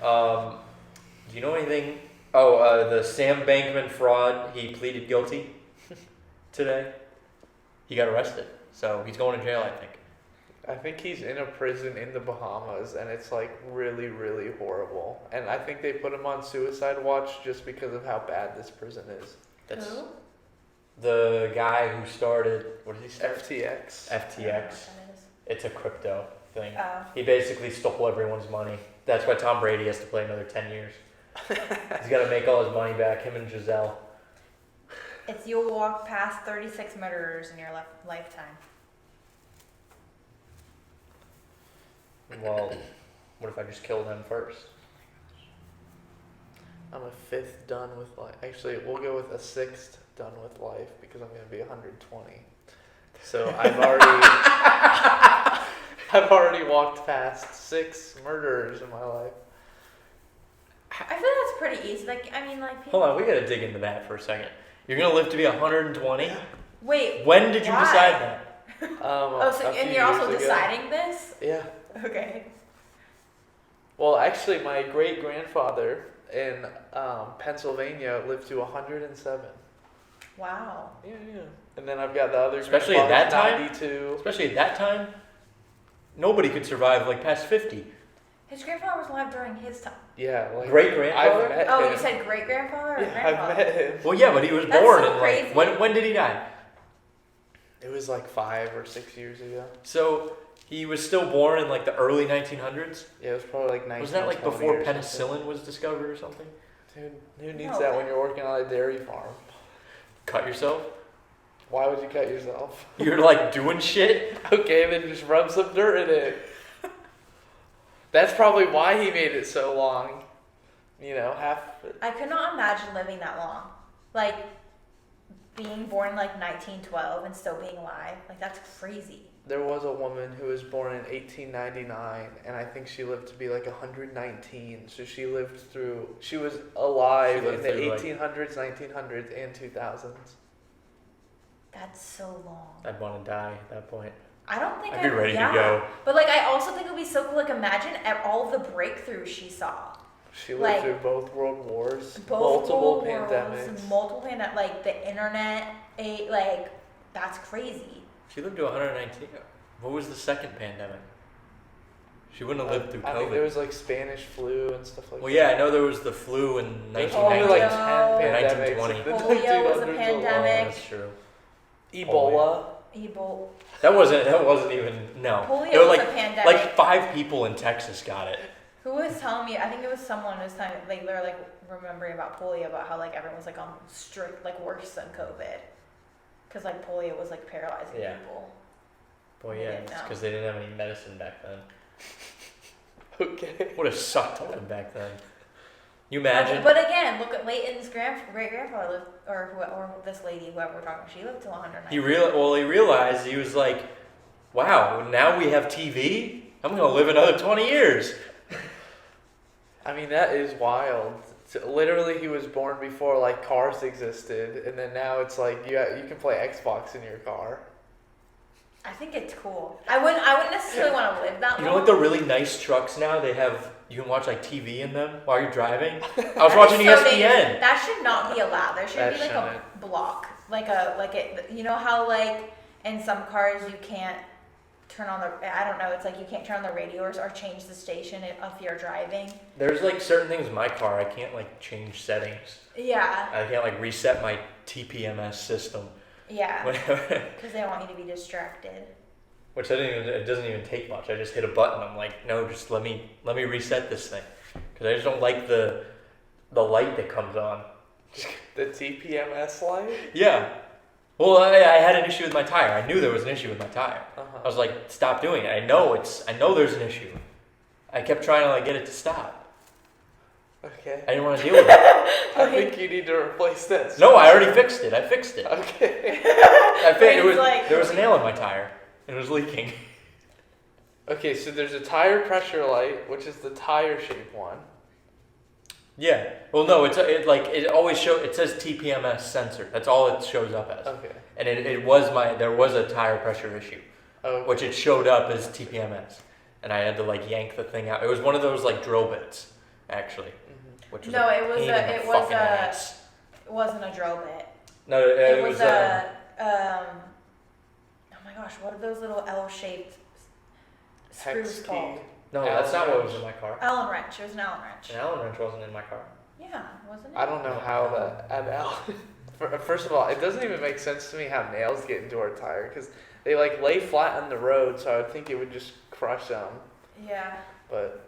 Do you know anything? Oh, the Sam Bankman fraud. He pleaded guilty today. He got arrested, so he's going to jail, I think. I think he's in a prison in the Bahamas, and it's like really, really horrible. And I think they put him on suicide watch just because of how bad this prison is. That's Who? the guy who started. What did he start? FTX. I don't know FTX. what that is. It's a crypto thing. Oh. He basically stole everyone's money. That's why Tom Brady has to play another 10 years. He's got to make all his money back. Him and Giselle. It's you'll walk past 36 murderers in your lifetime. Well, what if I just kill them first? I'm a 5th done with life. Actually, we'll go with a 6th done with life because I'm going to be 120. So I've already walked past 6 murderers in my life. I feel that's pretty easy. Like, I mean, like people. Hold on, we gotta dig into that for a second. You're gonna live to be 120? Wait. When did you why? decide that? Oh, so a few and you're also years ago. deciding this? Yeah. Okay. Well, actually, my great grandfather in Pennsylvania lived to 107. Wow. Yeah. And then I've got the other. Especially at that grandfather's time? 92. Especially at that time, nobody could survive like past 50. His grandfather was alive during his time. Yeah, like Great grandfather? I've met Oh, him. you said great grandfather or Yeah, grandfather? I've met him. Well, yeah, but he was That's born so in crazy. like when did he die? It was like 5 or 6 years ago. So he was still born in like the early 1900s. Yeah, it was probably like 19. Was that like before penicillin was discovered or something? Dude, who needs No. that when you're working on a dairy farm? Cut yourself? Why would you cut yourself? You're like doing shit. Okay, then just rub some dirt in it. That's probably why he made it so long. You know, I could not imagine living that long. Like, being born in like 1912 and still being alive. Like, that's crazy. There was a woman who was born in 1899, and I think she lived to be like 119. So she was alive She lived in the through, like- 1800s, 1900s, and 2000s. That's so long. I'd want to die at that point. I don't think I'd be ready yeah. to go. But like, I also think it would be so cool. Like, imagine at all the breakthroughs she saw. She lived Like, through both world wars, Both multiple world pandemics. wars, multiple like the internet. Like, that's crazy. She lived to 119. What was the second pandemic? She wouldn't have lived through I think COVID. there was like Spanish flu and stuff like Well, that. yeah, I know there was the flu in There's 1919. only like Polio. 10 Or pandemics. 1920. in the Polio was a 1900s pandemic. That's true. Ebola. Ebola. That wasn't even no. Polio There were was like a pandemic. like 5 people in Texas got it. Who was telling me? I think it was someone who was telling me, like, they're like remembering about polio, about how like everyone was like on strict, like worse than COVID, because like polio was like paralyzing Yeah. people. Boy, They yeah, didn't it's know. because they didn't have any medicine back then. Okay. Would have sucked to live back then. You I mean, imagine? but again, look at Lleyton's great grandfather lived, or this lady, whoever we're talking, she lived till 109. He realized he was like, wow, now we have TV. I'm gonna live another 20 years. I mean, that is wild. Literally, he was born before like cars existed, and then now it's like you can play Xbox in your car. I think it's cool. I wouldn't necessarily want to live that You long. know, like the really nice trucks now, you can watch like TV in them while you're driving. I was watching That is so ESPN. dangerous. That should not be allowed. There should That be like a shouldn't. block, you know how like in some cars you can't turn on the, I don't know, it's like you can't turn on the radio or change the station if you're driving. There's like certain things in my car I can't like change settings. Yeah. I can't like reset my TPMS system. Yeah. Whatever. Because they don't want you to be distracted. Which it doesn't even take much. I just hit a button. I'm like, no, just let me reset this thing, because I just don't like the light that comes on. The TPMS light? Yeah. Well, I had an issue with my tire. I knew there was an issue with my tire. I was like, stop doing it. I know there's an issue. I kept trying to like get it to stop. Okay. I didn't want to deal with it. I think you need to replace this. No, I already fixed it. I fixed it. Okay. There was a nail in my tire. It was leaking. Okay, so there's a tire pressure light, which is the tire shape one. Yeah. Well, no, it says TPMS sensor. That's all it shows up as. Okay. And there was a tire pressure issue, which it showed up as TPMS, and I had to like yank the thing out. It was one of those like drill bits, actually, which was it wasn't a drill bit. No, it was oh my gosh, what are those little L-shaped screws called? No, that's not what was in my car. Allen wrench. It was an Allen wrench. An Allen wrench wasn't in my car. Yeah, wasn't it? I don't know how that First of all, it doesn't even make sense to me how nails get into our tire, because they like lay flat on the road, so I would think it would just crush them. Yeah. But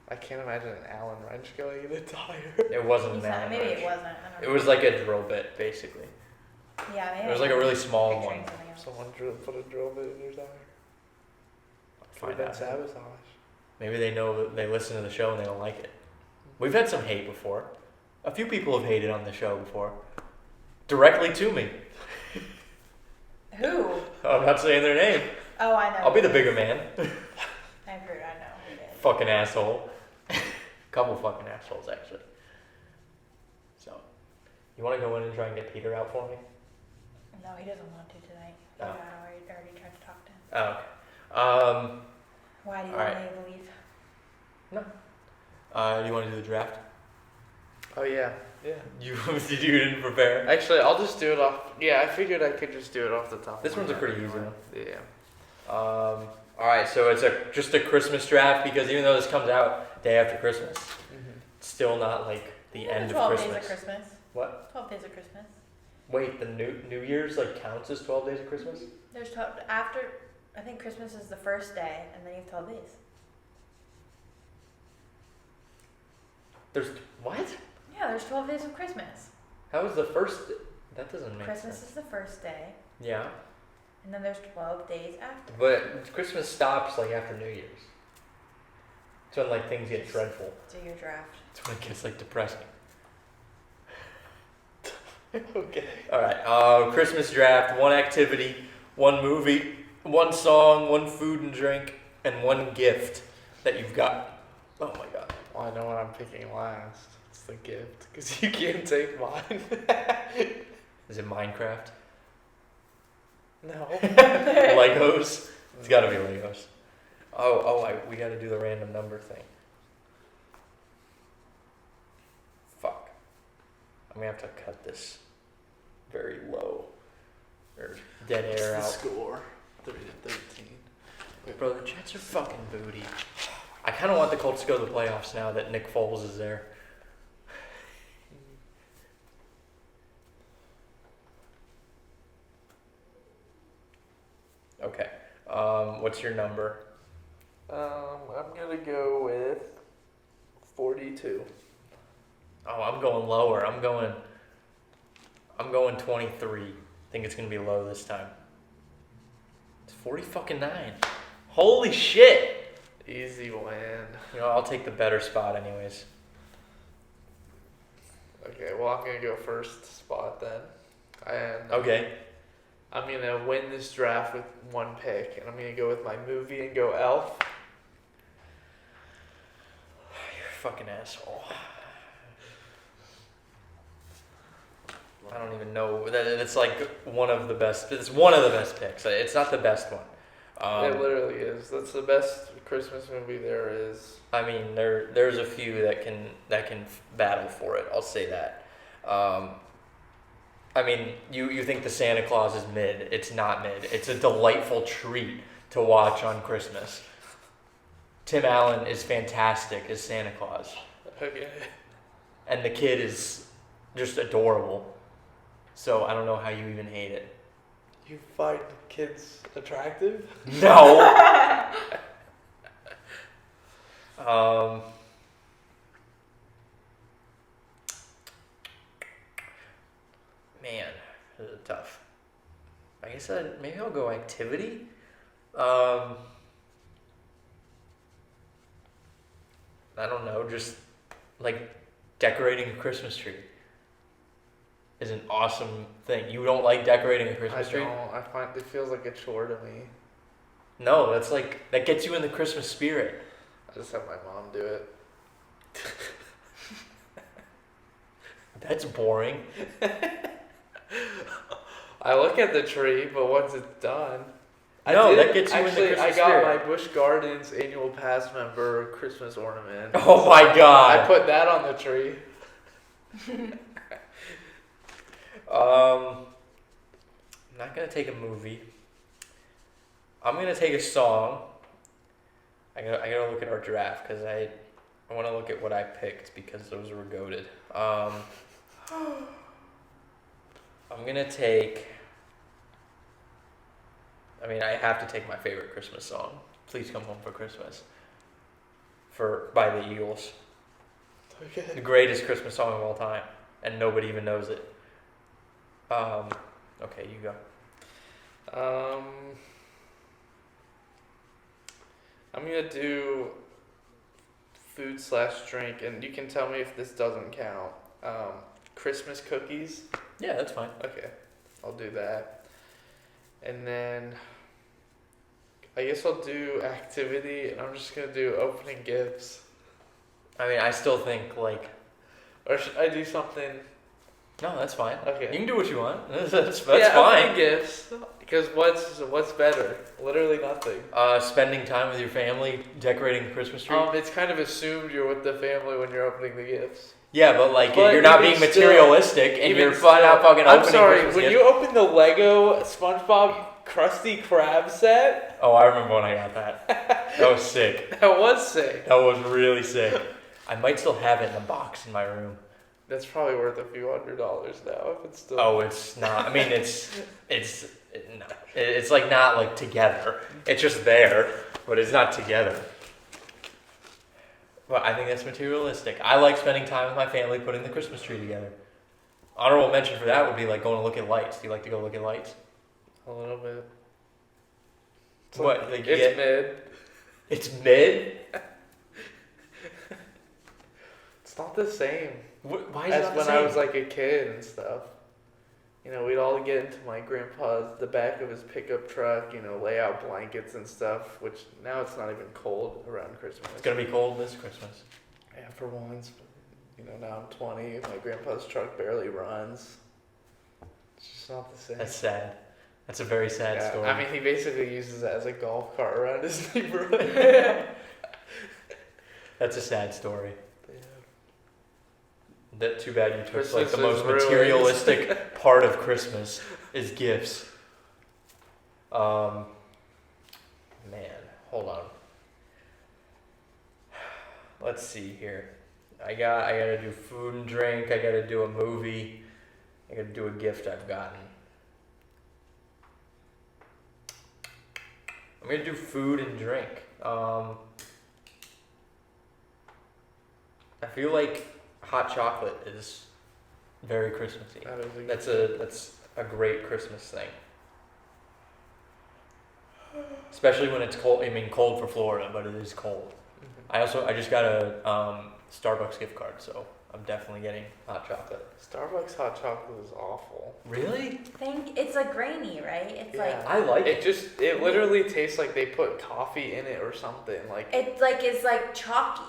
I can't imagine an Allen wrench going in a tire. It wasn't an Allen Maybe wrench. it wasn't. I don't know. It was like a drill bit, basically. Yeah, maybe. It was like a really small one. Someone put a drill bit in your tire. Find That out. sabotage. Maybe they know that they listen to the show and they don't like it. We've had some hate before. A few people have hated on the show before. Directly to me. Who? I'm not saying their name. Oh, I know. I'll be the bigger man. I've heard. I know who it is. Fucking asshole. Couple fucking assholes, actually. So, you want to go in and try and get Peter out for me? No, he doesn't want to tonight. Oh. I already tried to talk to him. Oh, okay. Why do you all want right. me to leave? Do you want to do the draft? Oh yeah. Yeah. You didn't prepare? Actually, I'll just do it off. Yeah, I figured I could just do it off the top. This of my one's a head pretty easy anyway. one. Yeah. Alright, so it's just a Christmas draft, because even though this comes out day after Christmas, it's still not like the end of 12 Christmas. days of Christmas. What? 12 days of Christmas. Wait, the New Year's like counts as 12 days of Christmas? There's 12, after, I think Christmas is the first day, and then you have 12 days. There's what? Yeah, there's 12 days of Christmas. How is the first? That doesn't make Christmas sense. is the first day, Yeah, and then there's 12 days after. but Christmas stops like after New Year's. It's when like things get dreadful. Do your draft. It's when it gets like depressing. Okay. All right, Christmas draft: one activity, one movie, one song, one food and drink, and one gift that you've got. Oh my god. Well, I know what I'm picking last. It's the gift, because you can't take mine. Is it Minecraft? No. Legos? It's gotta be Legos. We gotta do the random number thing. Fuck. I'm gonna have to cut this very low. Or dead air out. Score 30-13. Bro, the Jets are fucking booty. I kinda want the Colts to go to the playoffs now that Nick Foles is there. Okay. What's your number? I'm gonna go with 42. Oh, I'm going lower. I'm going 23. I think it's gonna be low this time. It's 40-9. Holy shit! Easy win. You know, I'll take the better spot anyways. Okay, well, I'm gonna go first spot then. And Okay. I'm gonna win this draft with one pick, and I'm gonna go with my movie and go Elf. You're a fucking asshole. I don't even know. It's like one of the best. It's one of the best picks. It's not the best one. It literally is. That's the best Christmas movie there is. I mean, there's a few that can battle for it. I'll say that. I mean, you think the Santa Claus is mid. It's not mid. It's a delightful treat to watch on Christmas. Tim Allen is fantastic as Santa Claus. Okay. And the kid is just adorable. So I don't know how you even hate it. You find kids attractive? No! Man, this is tough. I guess maybe I'll go activity. I don't know, just like decorating a Christmas tree is an awesome thing. You don't like decorating a Christmas tree? I find it feels like a chore to me. No, that gets you in the Christmas spirit. I just have my mom do it. That's boring. I look at the tree, but once it's done, That gets you in the Christmas I got spirit. my Busch Gardens annual pass member Christmas ornament. Oh my God! I put that on the tree. I'm not gonna take a movie. I'm gonna take a song. I gotta look at our draft because I want to look at what I picked because those were goated. I'm gonna take. I have to take my favorite Christmas song, "Please Come Home for Christmas," by the Eagles. Okay. The greatest Christmas song of all time, and nobody even knows it. Okay, you go. I'm gonna do food/drink, and you can tell me if this doesn't count. Christmas cookies. Yeah, that's fine. Okay, I'll do that. And then I guess I'll do activity, and I'm just gonna do opening gifts. I still think like. Or should I do something? No, that's fine. Okay. You can do what you want. That's yeah, fine. opening gifts. Because what's better? Literally nothing. Spending time with your family, decorating the Christmas tree. It's kind of assumed you're with the family when you're opening the gifts. Yeah, but you're not being even materialistic, and even you're not fucking opening I'm sorry, Christmas when gifts. you open the Lego SpongeBob Krusty Krab set, Oh, I remember when I got that. That was sick. that was sick. That was really sick. I might still have it in a box in my room. That's probably worth a few $100 now if it's still. Oh, it's not. It's like not like together. It's just there, but it's not together. But I think that's materialistic. I like spending time with my family putting the Christmas tree together. Honorable mention for that would be like going to look at lights. Do you like to go look at lights? A little bit. What? Like It's mid. It's mid? It's not the same Why is it as not the when same? I was like a kid and stuff. We'd all get into my grandpa's, the back of his pickup truck, lay out blankets and stuff, which now it's not even cold around Christmas. It's going to be cold this Christmas. Yeah, for once. But, now I'm 20, my grandpa's truck barely runs. It's just not the same. That's sad. That's a very sad story. He basically uses it as a golf cart around his neighborhood. That's a sad story. Yeah. That too bad you took Christmas the is most ruined. materialistic part of Christmas is gifts. Man, hold on. Let's see here. I gotta do food and drink. I gotta do a movie. I gotta do a gift I've gotten. I'm gonna do food and drink. I feel like hot chocolate is very Christmassy. That is a That's a great Christmas thing. Especially when it's cold. Cold for Florida, but it is cold. Mhm. I just got a Starbucks gift card, so I'm definitely getting hot chocolate. Starbucks hot chocolate is awful. Really? It's like grainy, right? It's Yeah. I like It literally tastes like they put coffee in it or something. it's like chalky.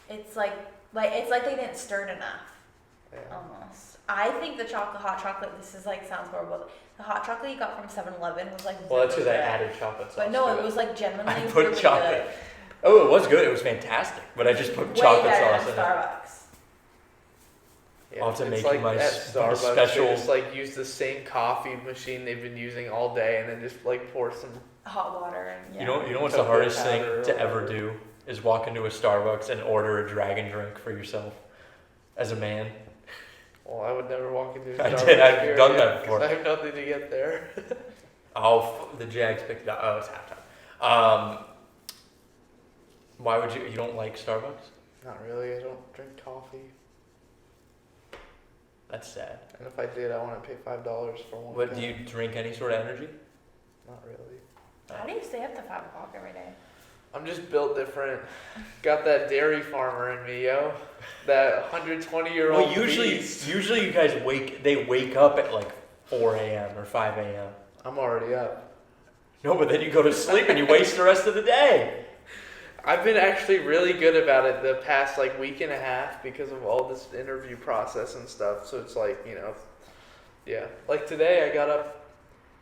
It's like they didn't stir it enough. Yeah. Almost. I think the hot chocolate, sounds horrible. The hot chocolate you got from 7-Eleven was like Well, that's because really I good. added chocolate sauce. But no, to it was like genuinely I put really chocolate. good. Oh, it was good. It was fantastic. But I just put Way chocolate better sauce than in it. Starbucks. Yeah, I'll have to it's make like you my at Starbucks, special- They just use the same coffee machine they've been using all day, and then just pour some hot water and yeah. You know what's the Cocoa hardest thing powder or to ever whatever. do is walk into a Starbucks and order a dragon drink for yourself as a man. Well, I would never walk into a I Starbucks. did, I've period, done that 'cause before. I have nothing to get there. Oh, the Jags picked it up. Oh, it's halftime. Why would you don't like Starbucks? Not really. I don't drink coffee. That's sad. And if I did, I want to pay $5 for one. What, cup. do you drink any sort of energy? Not really. How do you stay up to 5 o'clock every day? I'm just built different. Got that dairy farmer in me, yo. That 120-year-old. Well, usually you guys wake up at like 4 a.m. or 5 a.m. I'm already up. No, but then you go to sleep and you waste the rest of the day. I've been actually really good about it the past like week and a half because of all this interview process and stuff. So it's like, yeah. Like today I got up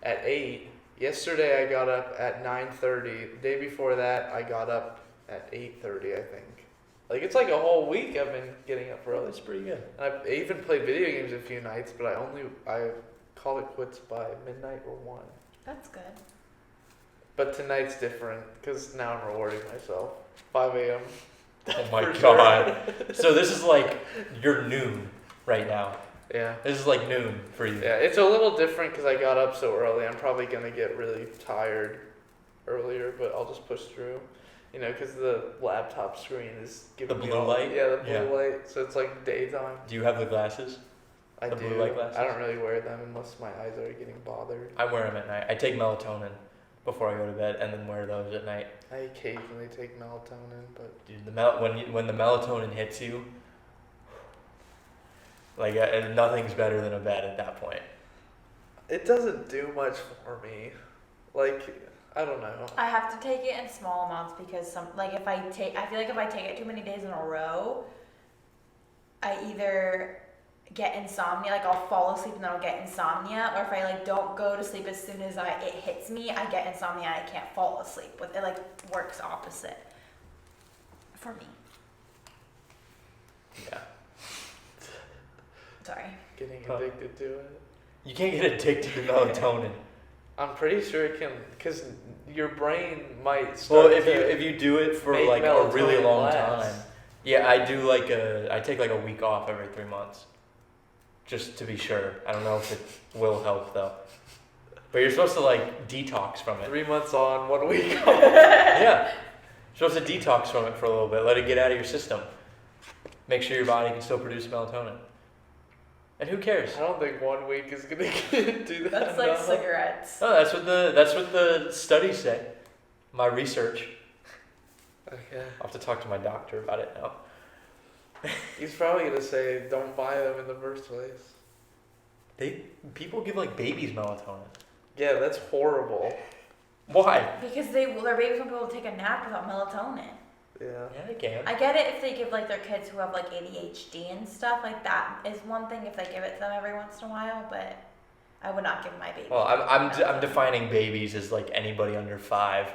at 8. Yesterday I got up at 9:30. The day before that I got up at 8:30, I think. Like it's like a whole week I've been getting up early. That's pretty good. And I even played video games a few nights, but I called it quits by midnight or 1. That's good. But tonight's different because now I'm rewarding myself. 5 a.m. Oh my For sure. god. So this is like your noon right now. Yeah. This is like noon for you. Yeah, it's a little different because I got up so early. I'm probably going to get really tired earlier, but I'll just push through. Because the laptop screen is giving The me blue light? Yeah, the blue Yeah. light. So it's like daytime. Do you have the glasses? I The do. blue light glasses? I don't really wear them unless my eyes are getting bothered. I wear them at night. I take melatonin before I go to bed and then wear those at night. I occasionally take melatonin, but Dude, when the melatonin hits you, like nothing's better than a bed at that point. it doesn't do much for me. Like, I don't know. I have to take it in small amounts because I feel like if I take it too many days in a row, I either get insomnia, like I'll fall asleep and then I'll get insomnia, or if I don't go to sleep as soon as it hits me, I get insomnia and I can't fall asleep. But it works opposite for me. Yeah. Sorry. Getting Huh. addicted to it. You can't get addicted to melatonin. I'm pretty sure it can, because your brain might start Well, if to you do it for make like a really melatonin long less. time. Yeah, I take like a week off every 3 months. Just to be sure. I don't know if it will help though. But you're supposed to detox from it. 3 months on, 1 week off. Yeah. You're supposed to detox from it for a little bit. Let it get out of your system. Make sure your body can still produce melatonin. And who cares? I don't think 1 week is gonna do that. That's like no. cigarettes. No, that's what the studies say. My research. Okay. I'll have to talk to my doctor about it now. He's probably gonna say, "Don't buy them in the first place." People give babies melatonin. Yeah, that's horrible. Why? Because their babies won't be able to take a nap without melatonin. Yeah. Yeah, they can. I get it if they give their kids who have ADHD and stuff, that is one thing if they give it to them every once in a while, but I would not give my baby. Well, I'm melatonin. defining babies as anybody under 5.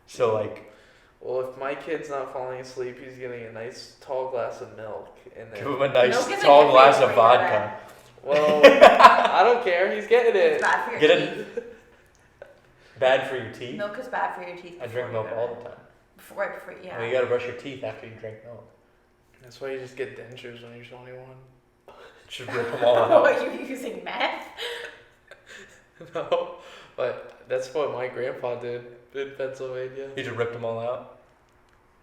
So Well, if my kid's not falling asleep, he's getting a nice tall glass of milk, and give then. him a nice Milk isn't tall good for glass you of when you're vodka. Well, I don't care. He's getting It's it. bad for your Get it. teeth. Bad for your teeth. Milk is bad for your teeth. I drink milk all the time. Right before, yeah. Well, you gotta brush your teeth after you drink milk. That's why you just get dentures when you're 21. Just rip them all Oh, out. are you using meth? No, but that's what my grandpa did in Pennsylvania. You just ripped them all out.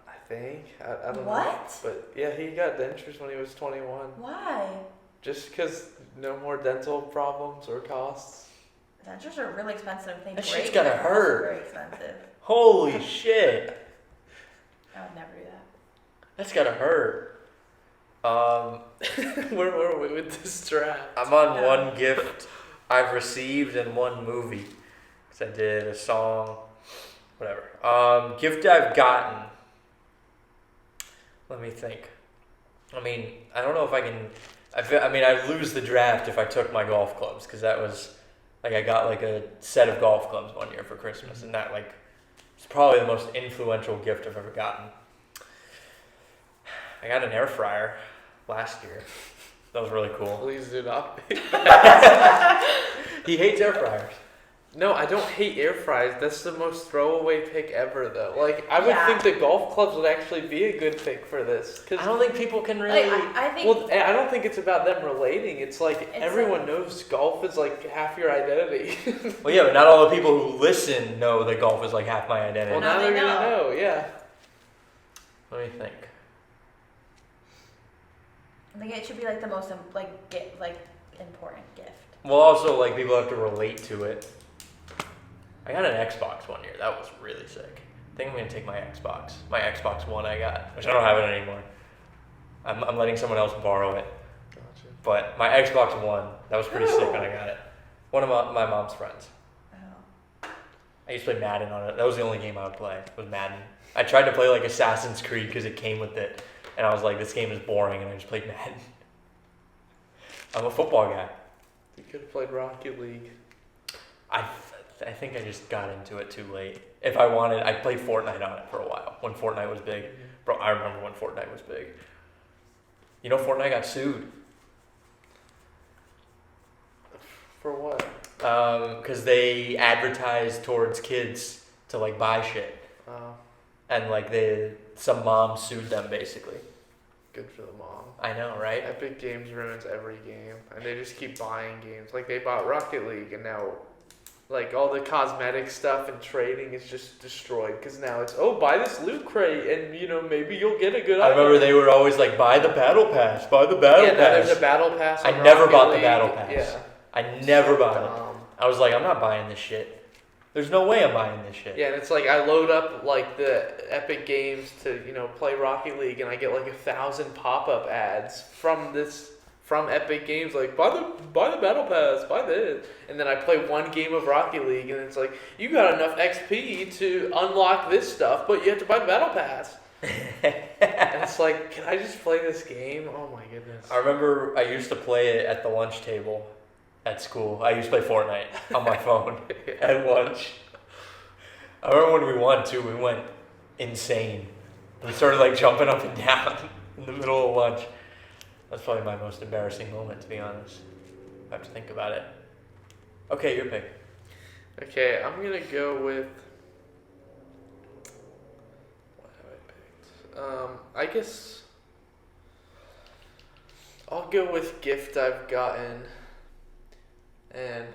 I think. I don't know. What? But yeah, he got dentures when he was 21. Why? Just because no more dental problems or costs. Dentures are really expensive. I think That shit's braces gotta are also hurt. Very expensive. Holy shit. I would never do that. That's gotta hurt. Where were we with this draft? I'm on one gift I've received and one movie. Because I did a song, whatever. Gift I've gotten. Let me think. I don't know if I can. I'd lose the draft if I took my golf clubs. Because that was, I got a set of golf clubs one year for Christmas. And that, it's probably the most influential gift I've ever gotten. I got an air fryer last year. That was really cool. Please do not. He hates air fryers. No, I don't hate air fryers. That's the most throwaway pick ever, though. Like, I would Yeah. think the golf clubs would actually be a good pick for this. I don't think people can really. I think. Well, I don't think it's about them relating. It's like It's everyone knows golf is like half your identity. Well, yeah, but not all the people who listen know that golf is like half my identity. Well, now now they they're gonna know. Yeah. Let me think. I think it should be like the most important gift. Well, also like people have to relate to it. I got an Xbox one year. That was really sick. I think I'm gonna take my Xbox One I got, which I don't have it anymore. I'm letting someone else borrow it. Gotcha. But my Xbox One, that was pretty sick when I got it. One of my mom's friends. Oh. I used to play Madden on it. That was the only game I would play, was Madden. I tried to play like Assassin's Creed because it came with it. And I was like, this game is boring, and I just played Madden. I'm a football guy. You could have played Rocket League. I think I just got into it too late. If I wanted, I played Fortnite on it for a while, when Fortnite was big. Bro, I remember when Fortnite was big. You know Fortnite got sued. For what? Because they advertised towards kids to like buy shit. Oh, And like some mom sued them basically. good for the mom. I know, right? Epic Games ruins every game, and they just keep buying games. Like they bought Rocket League, and now, like all the cosmetic stuff and trading is just destroyed. Because now it's buy this loot crate, and maybe you'll get a good. I remember they were always like, buy the battle pass, buy the battle Now pass. there's a battle pass. I on never Rocket bought the League. battle pass. Yeah, I never bought it. dumb. I was like, I'm not buying this shit. There's no way I'm buying this shit. Yeah, and it's like I load up like the Epic Games to play Rocket League, and I get like 1,000 pop-up ads from Epic Games, like buy the battle pass, buy this, and then I play one game of Rocket League, and it's like you got enough XP to unlock this stuff, but you have to buy the battle pass. And it's like, can I just play this game? Oh my goodness. I remember I used to play it at the lunch table at school. I used to play Fortnite on my phone at lunch. I remember when we won too, we went insane. We started like jumping up and down in the middle of lunch. That's probably my most embarrassing moment, to be honest. I have to think about it. Okay, your pick. Okay, I'm gonna go with. What have I picked? I guess I'll go with gift I've gotten, and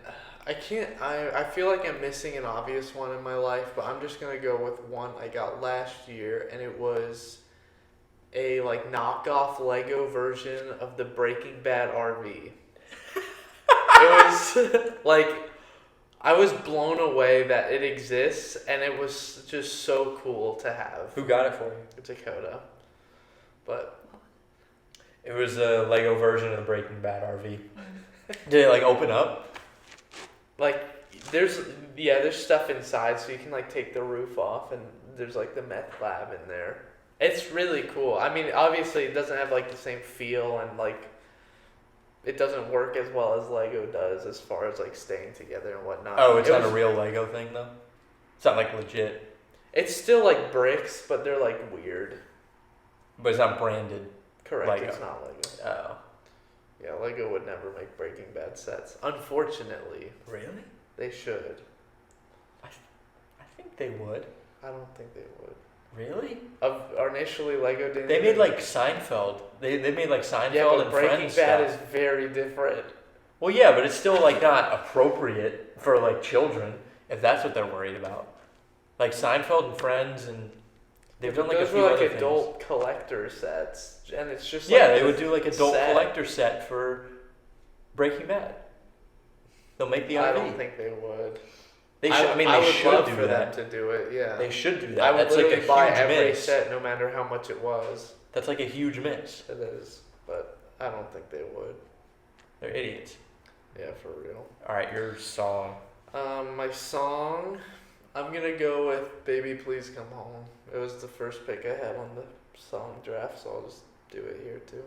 I can't. I feel like I'm missing an obvious one in my life, but I'm just gonna go with one I got last year, and it was a like knockoff Lego version of the Breaking Bad RV. It was like I was blown away that it exists, and it was just so cool to have. Who got it for you? It's Dakota, but It was a Lego version of the Breaking Bad RV. Did it like open up? like there's stuff inside, so you can like take the roof off, and there's like the meth lab in there. It's really cool. I mean, obviously it doesn't have like the same feel, and like it doesn't work as well as Lego does as far as like staying together and whatnot. Oh, it's not a real Lego thing though? It's not like legit. It's still like bricks, but they're like weird. But it's not branded. Correct, Lego. it's not Lego. Oh. Yeah, Lego would never make Breaking Bad sets. Unfortunately, Really? they should. I think they would. I don't think they would. Really? Initially, Lego didn't. They made like Seinfeld. They made like Seinfeld yeah, but and Breaking Friends Bad stuff. is very different. Well, yeah, but it's still like not appropriate for like children if that's what they're worried about. Like Seinfeld and Friends, and they've done like Those a few were like other adult collector sets, and it's just things. Yeah, like they would do like adult set. collector set for Breaking Bad. They'll make the RV. I don't think they would. They should. I mean, I they would should love do for that. them to do it. Yeah, They should do that. I would That's like literally a buy huge every miss. set, no matter how much it was. That's like a huge miss. It is, but I don't think they would. They're idiots. Yeah, for real. All right, your song. My song, I'm gonna go with "Baby Please Come Home." It was the first pick I had on the song draft, so I'll just do it here too.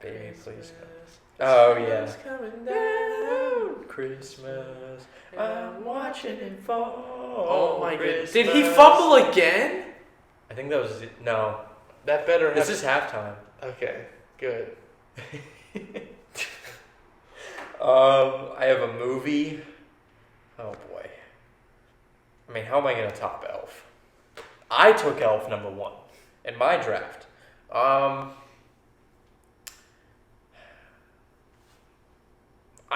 Baby, please come. The Oh, yeah. sun's coming down. Christmas, I'm watching it fall. Oh my goodness! Did he fumble again? I think that was it. No. That better have. This is halftime. Okay, good. I have a movie, Oh boy. I mean, how am I gonna top Elf? I took Elf number 1 in my draft. I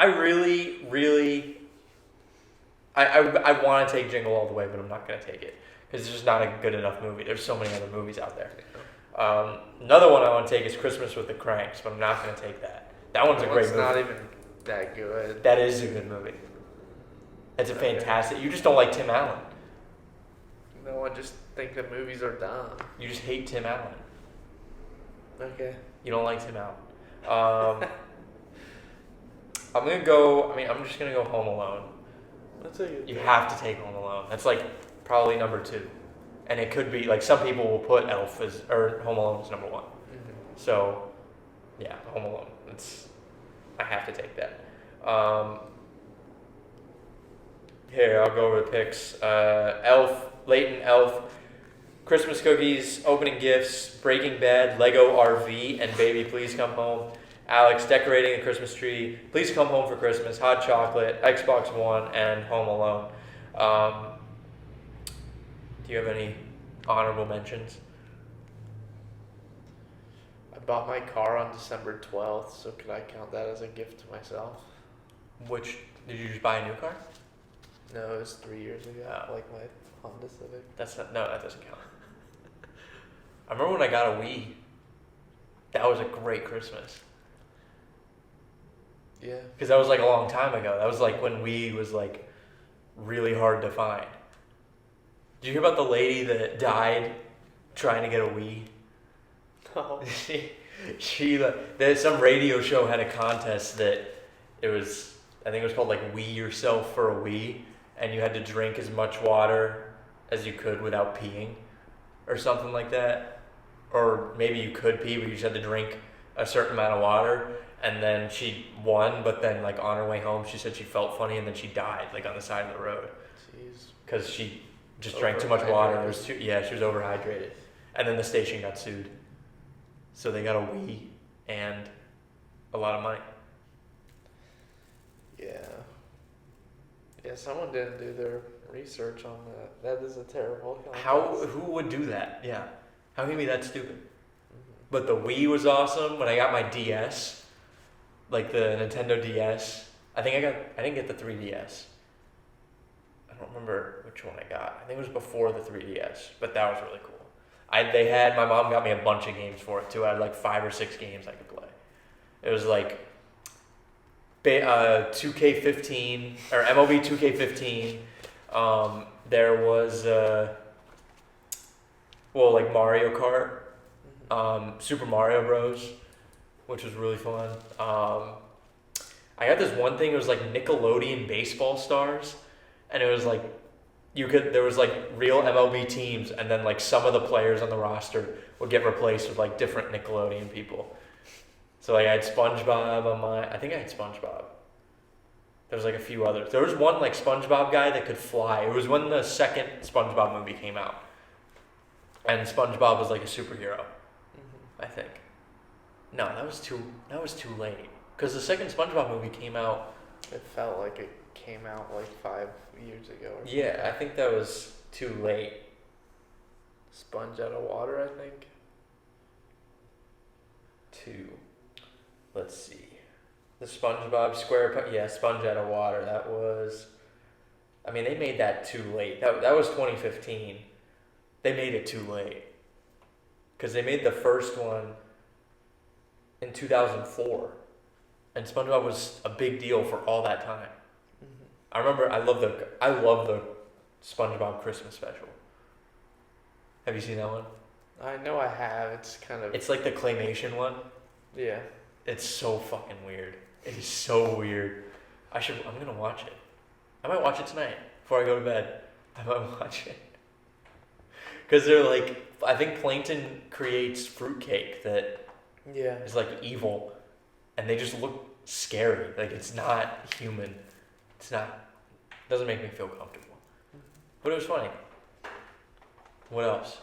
really, I want to take Jingle All the Way, but I'm not gonna take it because it's just not a good enough movie. There's so many other movies out there. Another one I want to take is Christmas with the Cranks, but I'm not gonna take that. That one's a great movie. It's not even that good. That is a good movie. It's a fantastic. You just don't like Tim Allen. No, I just think the movies are dumb. You just hate Tim Allen. Okay. You don't like Tim Allen. I'm gonna go. I mean, I'm just gonna go Home Alone. That's a good. You have to take Home Alone. That's like probably number 2, and it could be like some people will put Elf as or Home Alone as number 1. Mm-hmm. So, yeah, Home Alone. I have to take that. Here, I'll go over the picks. Elf, Lleyton, Elf, Christmas Cookies, Opening Gifts, Breaking Bad, Lego RV, and Baby Please Come Home. Alex, Decorating the Christmas Tree, Please Come Home for Christmas, Hot Chocolate, Xbox One, and Home Alone. Do you have any honorable mentions? I bought my car on December 12th, so could I count that as a gift to myself? Which, did you just buy a new car? No, it was 3 years ago, like my Honda Civic. That doesn't count. I remember when I got a Wii. That was a great Christmas. Yeah. Because that was like a long time ago. That was like when Wii was like really hard to find. Did you hear about the lady that died trying to get a Wii? No. Some radio show had a contest that it was, I think it was called like Wii Yourself for a Wii, and you had to drink as much water as you could without peeing or something like that. Or maybe you could pee, but you just had to drink a certain amount of water. And then she won, but then like on her way home, she said she felt funny, and then she died like on the side of the road. Jeez. Because she just drank too much water. She was overhydrated. And then the station got sued. So they got a Wii and a lot of money. Yeah. Yeah, someone didn't do their research on that. That is a terrible contest. Who would do that? Yeah. How can you be that stupid? But the Wii was awesome. When I got my DS, like the Nintendo DS, I didn't get the 3DS. I don't remember which one I got. I think it was before the 3DS, but that was really cool. My mom got me a bunch of games for it too. I had like 5 or 6 games I could play. It was like 2K15 or MLB 2K15. There was like Mario Kart, Super Mario Bros, which was really fun. I got this one thing. It was like Nickelodeon Baseball Stars, and it was like there was like real MLB teams, and then like some of the players on the roster would get replaced with like different Nickelodeon people. So like I had SpongeBob on I think I had SpongeBob. There was like a few others. There was one like SpongeBob guy that could fly. It was when the second SpongeBob movie came out, and SpongeBob was like a superhero. I think. No, that was too late. Because the second SpongeBob movie came out. It felt like it came out like 5 years ago. Or Yeah, I think that was too late. Sponge Out of Water, I think. Let's see. The SpongeBob Sponge Out of Water. That was. I mean, they made that too late. That was 2015. They made it too late. Because they made the first one in 2004. And SpongeBob was a big deal for all that time. Mm-hmm. I remember I love the SpongeBob Christmas special. Have you seen that one? I know I have. It's like the claymation one. Yeah. It's so fucking weird. It is so weird. I'm gonna watch it. I might watch it tonight before I go to bed. I might watch it. Because they're like, I think Plankton creates fruitcake that is like evil, and they just look scary. Like it's not human. Doesn't make me feel comfortable. But it was funny. What else?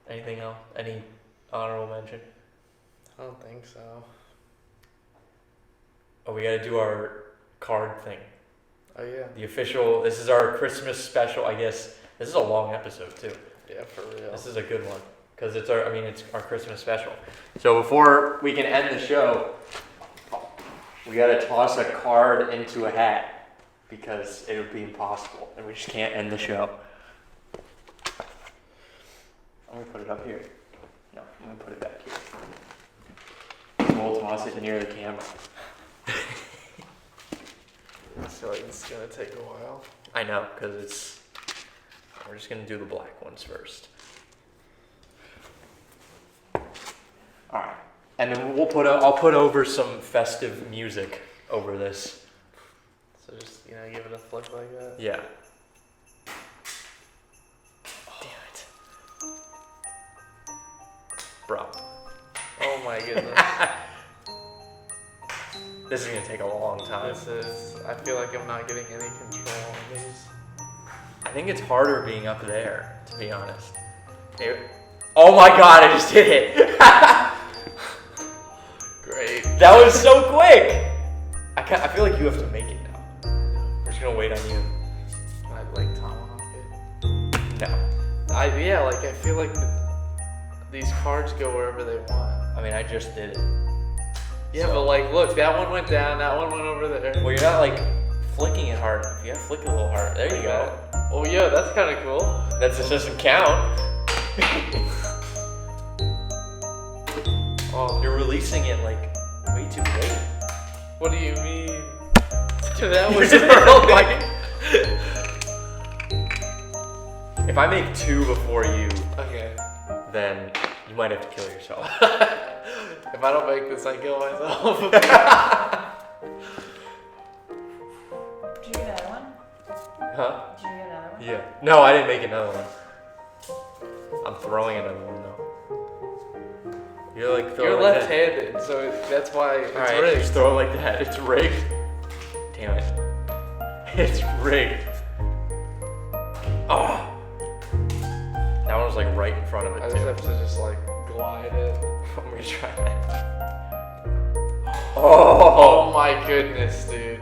Anything else? Any honorable mention? I don't think so. Oh, we gotta do our card thing. Oh yeah. The official. This is our Christmas special. I guess this is a long episode too. Yeah, for real. This is a good one because it's our. I mean, it's our Christmas special. So before we can end the show, we gotta toss a card into a hat because it would be impossible, and we just can't end the show. I'm gonna put it up here. No, I'm gonna put it back here. We'll toss it near the camera. I feel like it's gonna take a while. I know, because it's. We're just gonna do the black ones first. All right, and then I'll put over some festive music over this. So just give it a flick like that. Yeah. Damn it, bro. Oh my goodness. This is gonna take a long time. I feel like I'm not getting any control on these. I think it's harder being up there, to be honest. Oh my god, I just did it! Great. That was so quick! I feel like you have to make it now. We're just gonna wait on you. Can I like tomahawk it? No. I feel like these cards go wherever they want. I mean, I just did it. Yeah, So- but look, that one went down, that one went over there. Well, you're not flicking it hard enough. You gotta flick it a little harder. There you go. Oh yeah, that's kind of cool. That just doesn't count. Oh, You're releasing it way too late. what do you mean? That You're was just early. If I make 2 before you, Okay. then you might have to kill yourself. If I don't make this, I kill myself. Did you get another one? Huh? Did you get another one? Yeah. No, I didn't make another one. I'm throwing another one though. You're You're like that. left-handed, so that's why it's Alright, rigged. just throw it like that. It's rigged. Damn it. It's rigged. Oh. That one was right in front of I it just too. have to glide it. I'm gonna try that. Oh my goodness, dude.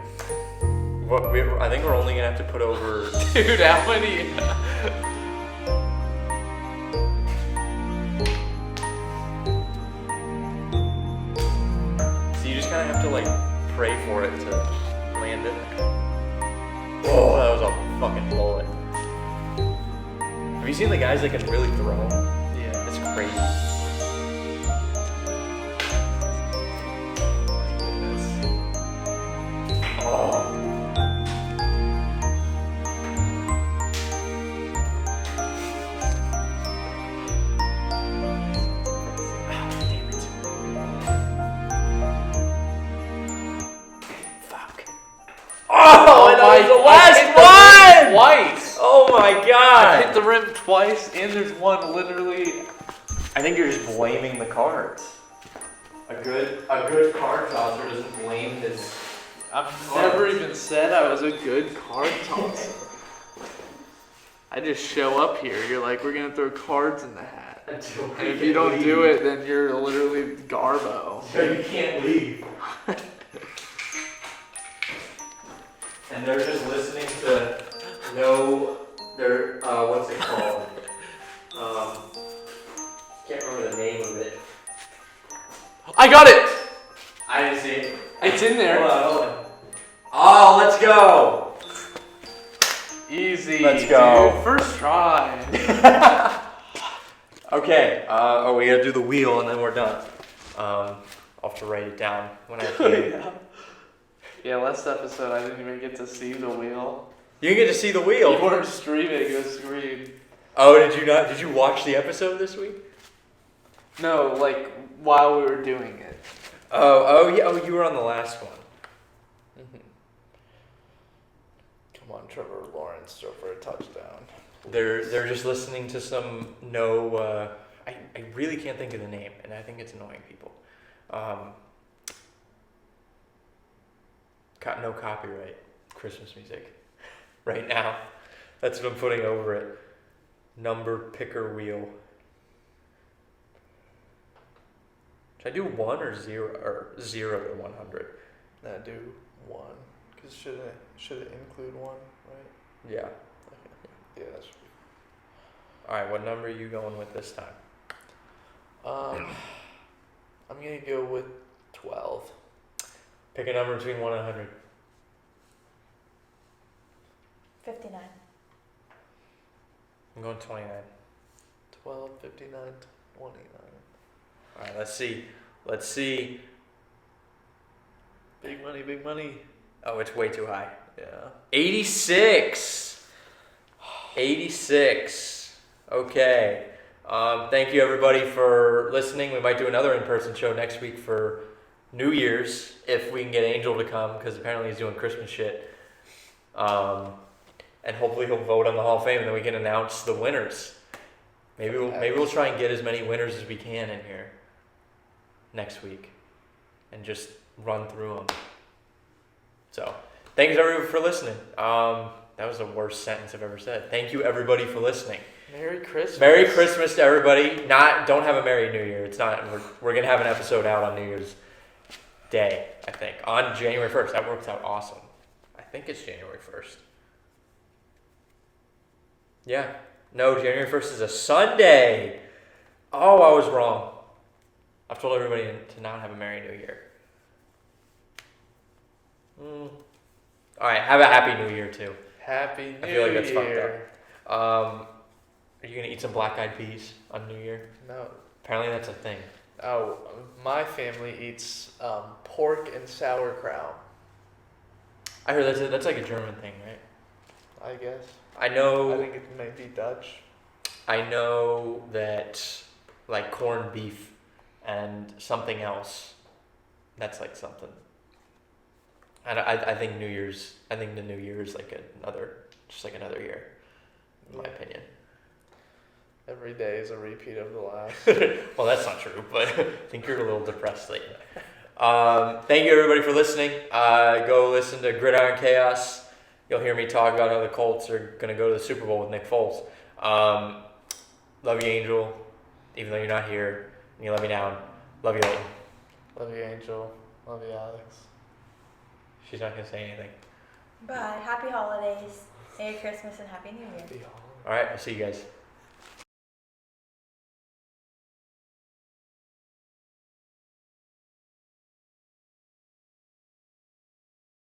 I think we're only gonna have to put over. Dude, how many? So you just kind of have to pray for it to land in there. Oh, that was a fucking bullet. Have you seen the guys that can really throw? Yeah. It's crazy. Oh. Oh, and that was the last one! Twice. Oh my I god! hit the rim twice, and there's one literally. I think you're just blaming the cards. A good card tosser doesn't blame his. I've never even said I was a good card tosser. I just show up here. You're like, we're gonna throw cards in the hat, and if you don't do it, then you're literally Garbo. So you can't leave. And they're just listening to what's it called? Can't remember the name of it. I got it. I didn't see it. It's in there. Hold on. Oh, let's go. Easy. Let's go. Dude. First try. Okay. We gotta do the wheel and then we're done. I'll have to write it down when I have Yeah, last episode I didn't even get to see the wheel. You didn't get to see the wheel. You weren't streaming the screen. Oh, did you not? Did you watch the episode this week? No, while we were doing it. Oh yeah. Oh, you were on the last one. Mm-hmm. Come on, Trevor Lawrence, throw for a touchdown. They're just listening to some I really can't think of the name, and I think it's annoying people. No copyright Christmas music right now. That's what I'm putting over it. Number picker wheel. Should I do 1 or 0 to 100? Nah, do one, Because should it include one, right? Yeah. Yeah, that's. All right, what number are you going with this time? I'm gonna go with 12. Pick a number between 1 and 100. 59. I'm going 29. 12, 59, 29. All right, let's see. Let's see. Big money, big money. Oh, it's way too high. Yeah. 86. 86. Okay. Thank you everybody for listening. We might do another in-person show next week for New Year's if we can get Angel to come, because apparently he's doing Christmas shit. And hopefully he'll vote on the Hall of Fame, and then we can announce the winners. Maybe we'll try and get as many winners as we can in here next week, and just run through them. So, thanks everyone for listening. That was the worst sentence I've ever said. Thank you everybody for listening. Merry Christmas. Merry Christmas to everybody. Don't have a Merry New Year. It's not. We're gonna have an episode out on New Year's Day, I think, on January 1st. That works out awesome. I think it's January 1st. Yeah. No, January 1st is a Sunday. Oh, I was wrong. I've told everybody to not have a Merry New Year. All right, have a Happy New Year too. Happy New Year. I feel like that's fucked up. Are you gonna eat some black-eyed peas on New Year? No. Apparently that's a thing. Oh, my family eats pork and sauerkraut, I heard that's like a German thing, right? I guess. I know. I think it may be Dutch. I know that like corned beef and something else. That's like something. And I think New Year's. I think the New Year is like another year, in my opinion. Every day is a repeat of the last. Well, that's not true, but I think you're a little depressed lately. Thank you everybody for listening. Go listen to Gridiron Chaos. You'll hear me talk about how the Colts are going to go to the Super Bowl with Nick Foles. Love you, Angel, even though you're not here, and you let me down. Love you, Lleyton. Love you, Angel. Love you, Alex. She's not going to say anything. Bye. Happy holidays. Merry Christmas and Happy New Year. Happy All right, I'll see you guys.